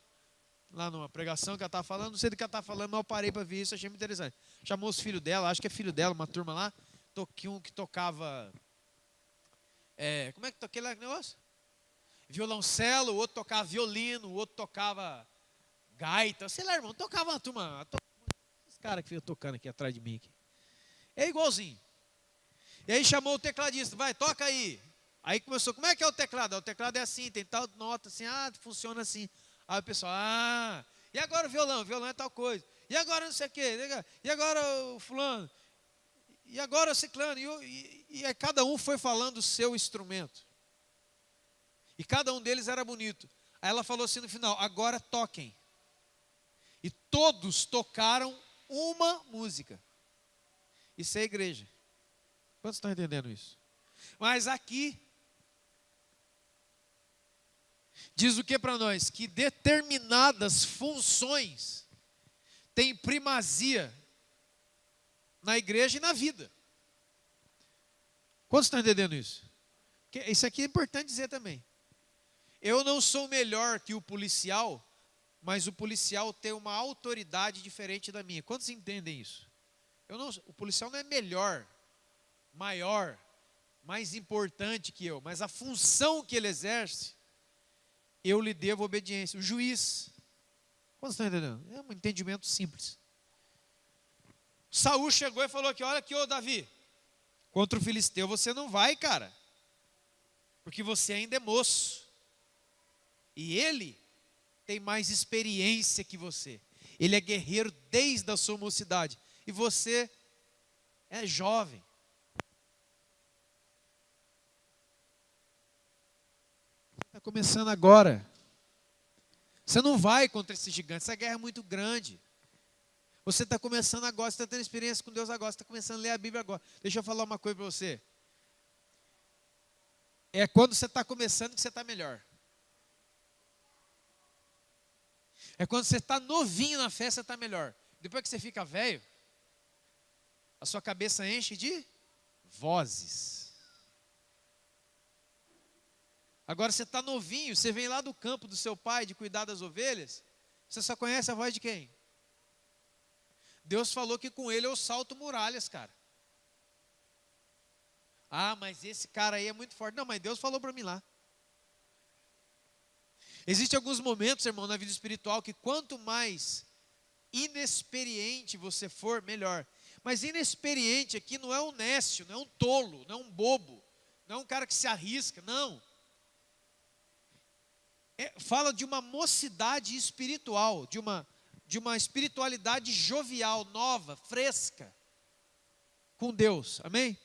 S1: lá numa pregação que ela estava falando, não sei do que ela estava falando, mas eu parei para ver isso, achei muito interessante. Chamou os filhos dela, acho que é filho dela, uma turma lá, um que tocava, como é que toquei lá aquele negócio? Violoncelo, o outro tocava violino, o outro tocava gaita, sei lá, irmão, tocava uma turma, esse cara que fica tocando aqui atrás de mim aqui. É igualzinho. E aí chamou o tecladista, vai, toca aí. Aí começou, como é que é o teclado? O teclado é assim, tem tal nota assim, funciona assim. Aí o pessoal, e agora o violão? O violão é tal coisa. E agora não sei o quê, e agora o fulano? E agora o ciclano? E aí cada um foi falando o seu instrumento. E cada um deles era bonito. Aí ela falou assim no final, agora toquem. E todos tocaram uma música. Isso é igreja. Quantos estão entendendo isso? Mas aqui, diz o que para nós? Que determinadas funções têm primazia na igreja e na vida. Quantos estão entendendo isso? Isso aqui é importante dizer também. Eu não sou melhor que o policial, mas o policial tem uma autoridade diferente da minha. Quantos entendem isso? O policial não é melhor, maior, mais importante que eu, mas a função que ele exerce, eu lhe devo obediência. O juiz, quantos estão entendendo? É um entendimento simples. Saul chegou e falou aqui, olha aqui, ô Davi, contra o filisteu você não vai, cara, porque você ainda é moço, e ele tem mais experiência que você, ele é guerreiro desde a sua mocidade, e você é jovem. Está começando agora. Você não vai contra esse gigante, essa guerra é muito grande. Você está começando agora, você está tendo experiência com Deus agora, você está começando a ler a Bíblia agora. Deixa eu falar uma coisa para você. É quando você está começando que você está melhor. É quando você está novinho na fé, você está melhor. Depois que você fica velho, a sua cabeça enche de vozes. Agora você está novinho, você vem lá do campo do seu pai de cuidar das ovelhas, você só conhece a voz de quem? Deus falou que com ele eu salto muralhas, cara. Mas esse cara aí é muito forte. Não, mas Deus falou para mim lá. Existem alguns momentos, irmão, na vida espiritual que quanto mais inexperiente você for, melhor. Mas inexperiente aqui não é um nécio, não é um tolo, não é um bobo, não é um cara que se arrisca, não. Fala de uma mocidade espiritual, de uma espiritualidade jovial, nova, fresca, com Deus, amém?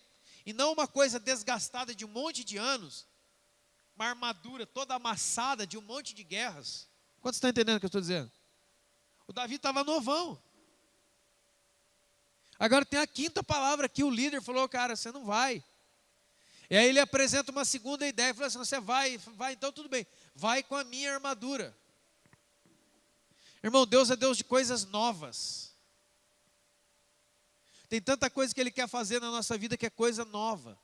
S1: E não uma coisa desgastada de um monte de anos, uma armadura toda amassada de um monte de guerras. Quantos estão entendendo o que eu estou dizendo? O Davi estava novão. Agora tem a quinta palavra que o líder falou, cara, você não vai. E aí ele apresenta uma segunda ideia, falou assim, você vai, então tudo bem, vai com a minha armadura. Irmão, Deus é Deus de coisas novas. Tem tanta coisa que Ele quer fazer na nossa vida que é coisa nova.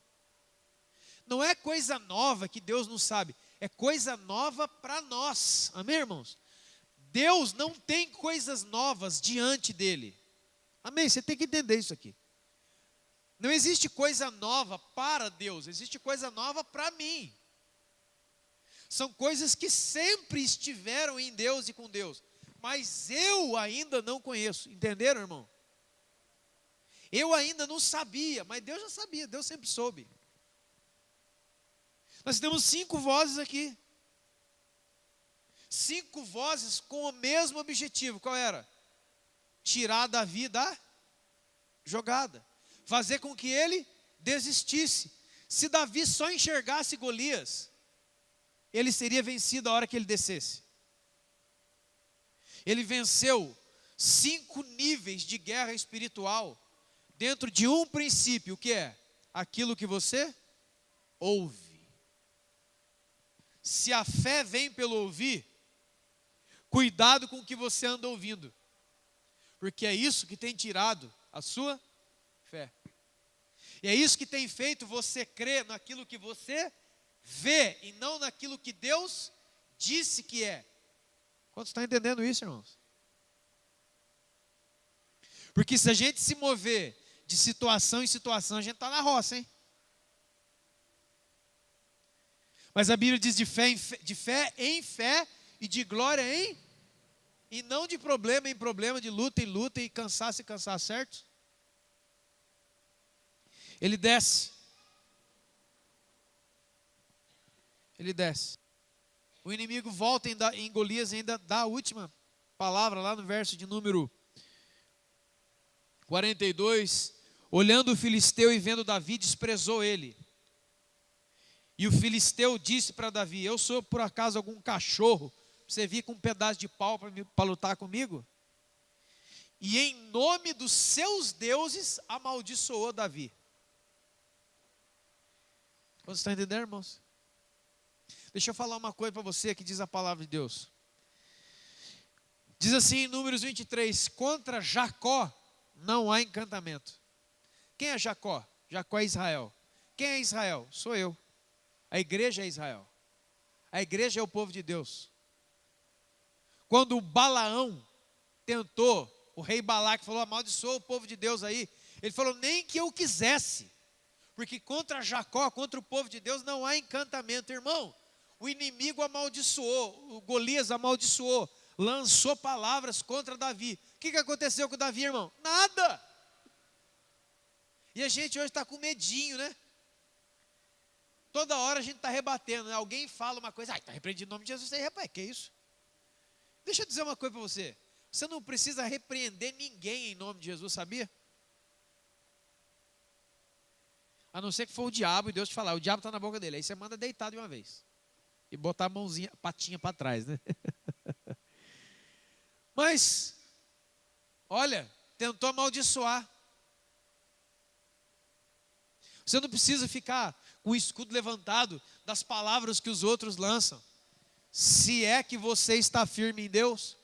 S1: Não é coisa nova que Deus não sabe, é coisa nova para nós, amém, irmãos? Deus não tem coisas novas diante dEle, amém? Você tem que entender isso aqui. Não existe coisa nova para Deus, existe coisa nova para mim. São coisas que sempre estiveram em Deus e com Deus, mas eu ainda não conheço, entenderam, irmão? Eu ainda não sabia, mas Deus já sabia, Deus sempre soube. Nós temos 5 vozes aqui. 5 vozes com o mesmo objetivo, qual era? Tirar Davi da jogada. Fazer com que ele desistisse. Se Davi só enxergasse Golias, ele seria vencido a hora que ele descesse. Ele venceu 5 níveis de guerra espiritual dentro de um princípio, o que é? Aquilo que você ouve. Se a fé vem pelo ouvir, cuidado com o que você anda ouvindo, porque é isso que tem tirado a sua fé. E é isso que tem feito você crer naquilo que você vê e não naquilo que Deus disse que é. Quantos estão entendendo isso, irmãos? Porque se a gente se mover de situação em situação, a gente está na roça, hein? Mas a Bíblia diz de fé em fé e de glória em, e não de problema em problema, de luta em luta e cansaço em cansaço, certo? Ele desce. Ele desce. O inimigo volta em Golias e ainda dá a última palavra lá no verso de número 42. Olhando o filisteu e vendo Davi, desprezou ele. E o filisteu disse para Davi: eu sou por acaso algum cachorro, você vir com um pedaço de pau para lutar comigo? E em nome dos seus deuses amaldiçoou Davi. Vocês estão entendendo, irmãos? Deixa eu falar uma coisa para você que diz a palavra de Deus. Diz assim em Números 23, contra Jacó não há encantamento. Quem é Jacó? Jacó é Israel. Quem é Israel? Sou eu. A igreja é Israel. A igreja é o povo de Deus. Quando o Balaão tentou, o rei Balaque falou: amaldiçoa o povo de Deus aí. Ele falou: nem que eu quisesse. Porque contra Jacó, contra o povo de Deus, não há encantamento. Irmão, o inimigo amaldiçoou, o Golias amaldiçoou, lançou palavras contra Davi. O que aconteceu com Davi, irmão? Nada. E a gente hoje está com medinho, né? Toda hora a gente está rebatendo, né? Alguém fala uma coisa, está repreendido em nome de Jesus, aí, rapaz, que isso? Deixa eu dizer uma coisa para você. Você não precisa repreender ninguém em nome de Jesus, sabia? A não ser que for o diabo e Deus te falar, o diabo está na boca dele. Aí você manda deitar de uma vez. E botar a mãozinha, a patinha para trás, né? Mas, olha, tentou amaldiçoar. Você não precisa ficar com o escudo levantado das palavras que os outros lançam. Se é que você está firme em Deus,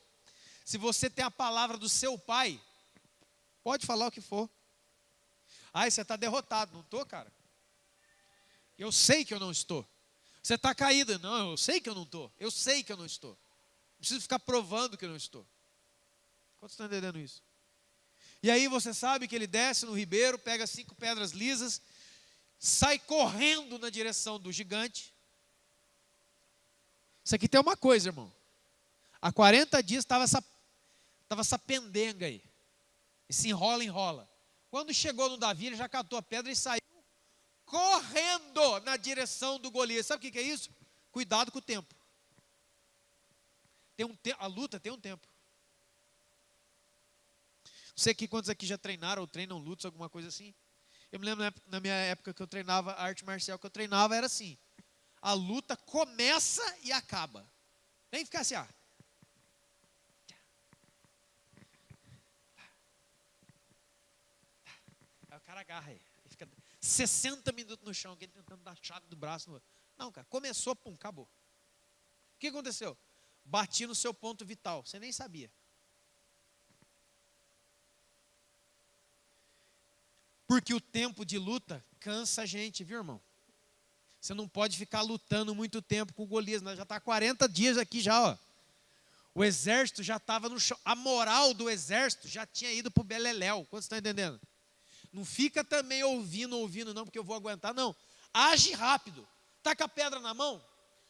S1: se você tem a palavra do seu pai, pode falar o que for. Ai, você está derrotado. Não estou, cara. Eu sei que eu não estou. Você está caído. Não, eu sei que eu não estou. Eu sei que eu não estou. Não preciso ficar provando que eu não estou. Quantos estão entendendo isso? E aí você sabe que ele desce no ribeiro, pega 5 pedras lisas, sai correndo na direção do gigante. Isso aqui tem uma coisa, irmão. Há 40 dias estava essa pendenga aí. Esse enrola. Quando chegou no Davi, ele já catou a pedra e saiu correndo na direção do Golias. Sabe o que é isso? Cuidado com o tempo. A luta tem um tempo. Não sei quantos aqui já treinaram ou treinam lutas, alguma coisa assim. Eu me lembro na minha época que eu treinava a arte marcial, que eu treinava era assim. A luta começa e acaba. Nem ficar assim, Aí o cara agarra aí. Fica 60 minutos no chão, tentando dar a chave do braço no outro. Não, cara, começou, pum, acabou. O que aconteceu? Bati no seu ponto vital, você nem sabia. Porque o tempo de luta cansa a gente, viu, irmão? Você não pode ficar lutando muito tempo com o Golias. Nós já está 40 dias aqui já, ó. O exército já estava no chão. A moral do exército já tinha ido para o Beleléu. Quantos estão entendendo? Não fica também ouvindo não, porque eu vou aguentar. Não, age rápido. Está com a pedra na mão?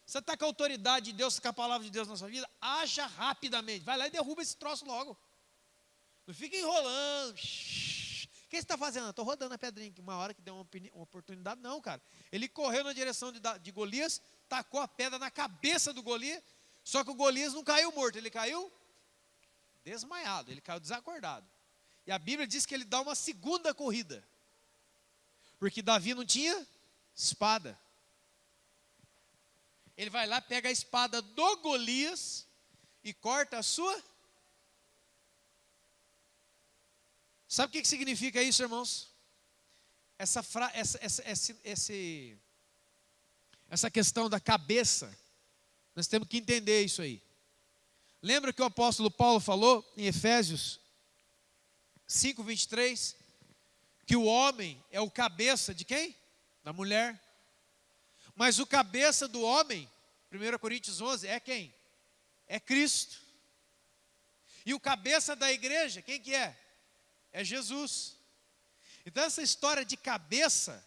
S1: Você está com a autoridade de Deus, com a palavra de Deus na sua vida? Haja rapidamente. Vai lá e derruba esse troço logo. Não fica enrolando. O que você está fazendo? Estou rodando a pedrinha, que uma hora que deu uma oportunidade. Não, cara. Ele correu na direção de Golias, tacou a pedra na cabeça do Golias, só que o Golias não caiu morto, ele caiu desmaiado, ele caiu desacordado. E a Bíblia diz que ele dá uma segunda corrida. Porque Davi não tinha espada. Ele vai lá, pega a espada do Golias e corta a sua. Sabe o que significa isso, irmãos? Essa questão da cabeça, nós temos que entender isso aí. Lembra que o apóstolo Paulo falou em Efésios 5:23, que o homem é o cabeça de quem? Da mulher. Mas o cabeça do homem, 1 Coríntios 11, é quem? É Cristo. E o cabeça da igreja, quem que é? É Jesus. Então essa história de cabeça,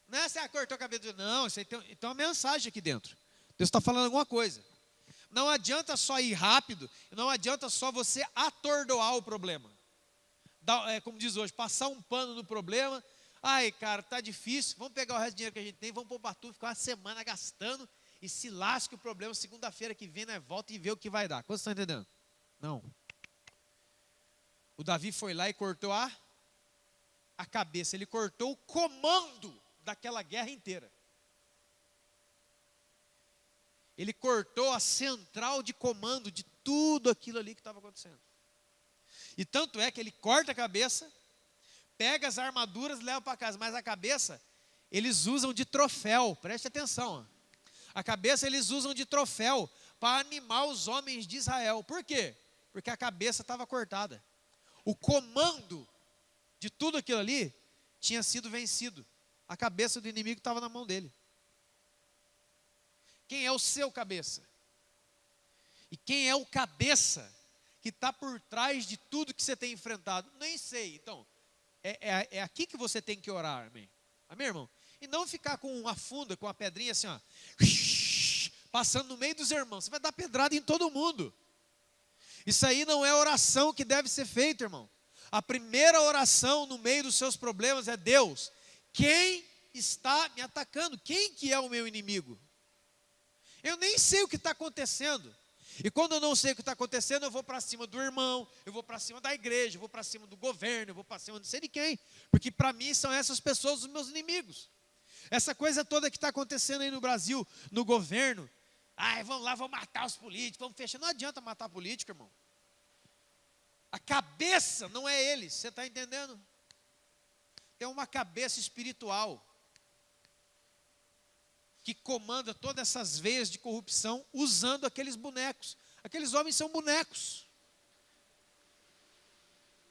S1: não é você cortou a cabeça, não, isso aí tem uma mensagem aqui dentro. Deus está falando alguma coisa. Não adianta só ir rápido, não adianta só você atordoar o problema. Como diz hoje, passar um pano no problema. Ai, cara, tá difícil, vamos pegar o resto do dinheiro que a gente tem, vamos pôr para tudo, ficar uma semana gastando e se lasca o problema, segunda-feira que vem, né, volta e vê o que vai dar. Quantos estão entendendo? Não. O Davi foi lá e cortou a cabeça, ele cortou o comando daquela guerra inteira. Ele cortou a central de comando de tudo aquilo ali que estava acontecendo. E tanto é que ele corta a cabeça, pega as armaduras e leva para casa, mas a cabeça eles usam de troféu, preste atenção. Ó. A cabeça eles usam de troféu para animar os homens de Israel. Por quê? Porque a cabeça estava cortada. O comando de tudo aquilo ali tinha sido vencido. A cabeça do inimigo estava na mão dele. Quem é o seu cabeça? E quem é o cabeça que está por trás de tudo que você tem enfrentado? Nem sei. Então, é aqui que você tem que orar, amém? Amém, irmão? E não ficar com uma funda, com uma pedrinha assim, ó, passando no meio dos irmãos. Você vai dar pedrada em todo mundo. Isso aí não é oração que deve ser feita, irmão. A primeira oração no meio dos seus problemas é: Deus, quem está me atacando? Quem que é o meu inimigo? Eu nem sei o que está acontecendo. E quando eu não sei o que está acontecendo, eu vou para cima do irmão, eu vou para cima da igreja, eu vou para cima do governo, eu vou para cima de não sei de quem. Porque para mim são essas pessoas os meus inimigos. Essa coisa toda que está acontecendo aí no Brasil, no governo. Ai, vamos lá, vamos matar os políticos, vamos fechar. Não adianta matar político, irmão. A cabeça não é eles, você está entendendo? Tem uma cabeça espiritual que comanda todas essas veias de corrupção usando aqueles bonecos. Aqueles homens são bonecos.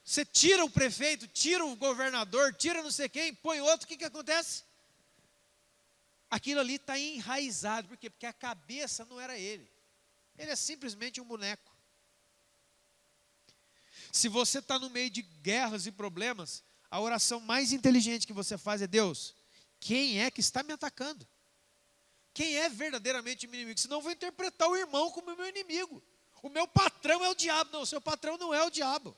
S1: Você tira o prefeito, tira o governador, tira não sei quem, põe outro, o que acontece? Aquilo ali está enraizado. Por quê? Porque a cabeça não era ele. Ele é simplesmente um boneco. Se você está no meio de guerras e problemas, a oração mais inteligente que você faz é: Deus, quem é que está me atacando? Quem é verdadeiramente o meu inimigo? Senão eu vou interpretar o irmão como o meu inimigo. O meu patrão é o diabo. Não, o seu patrão não é o diabo.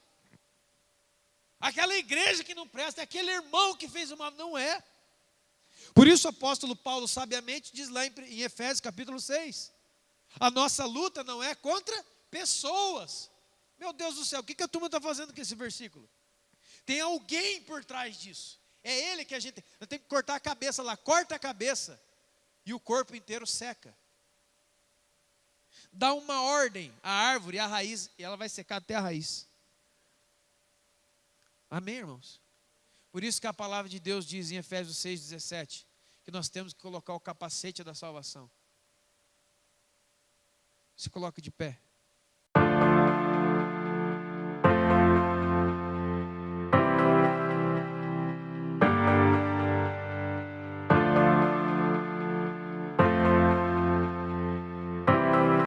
S1: Aquela igreja que não presta, é aquele irmão que fez o mal. Não é. Por isso o apóstolo Paulo sabiamente diz lá em Efésios capítulo 6. A nossa luta não é contra pessoas. Meu Deus do céu, o que a turma está fazendo com esse versículo? Tem alguém por trás disso. É ele que a gente tem que cortar a cabeça lá. Corta a cabeça. E o corpo inteiro seca. Dá uma ordem à árvore, à raiz, e ela vai secar até a raiz. Amém, irmãos? Por isso que a palavra de Deus diz em Efésios 6,17, que nós temos que colocar o capacete da salvação. Se coloque de pé.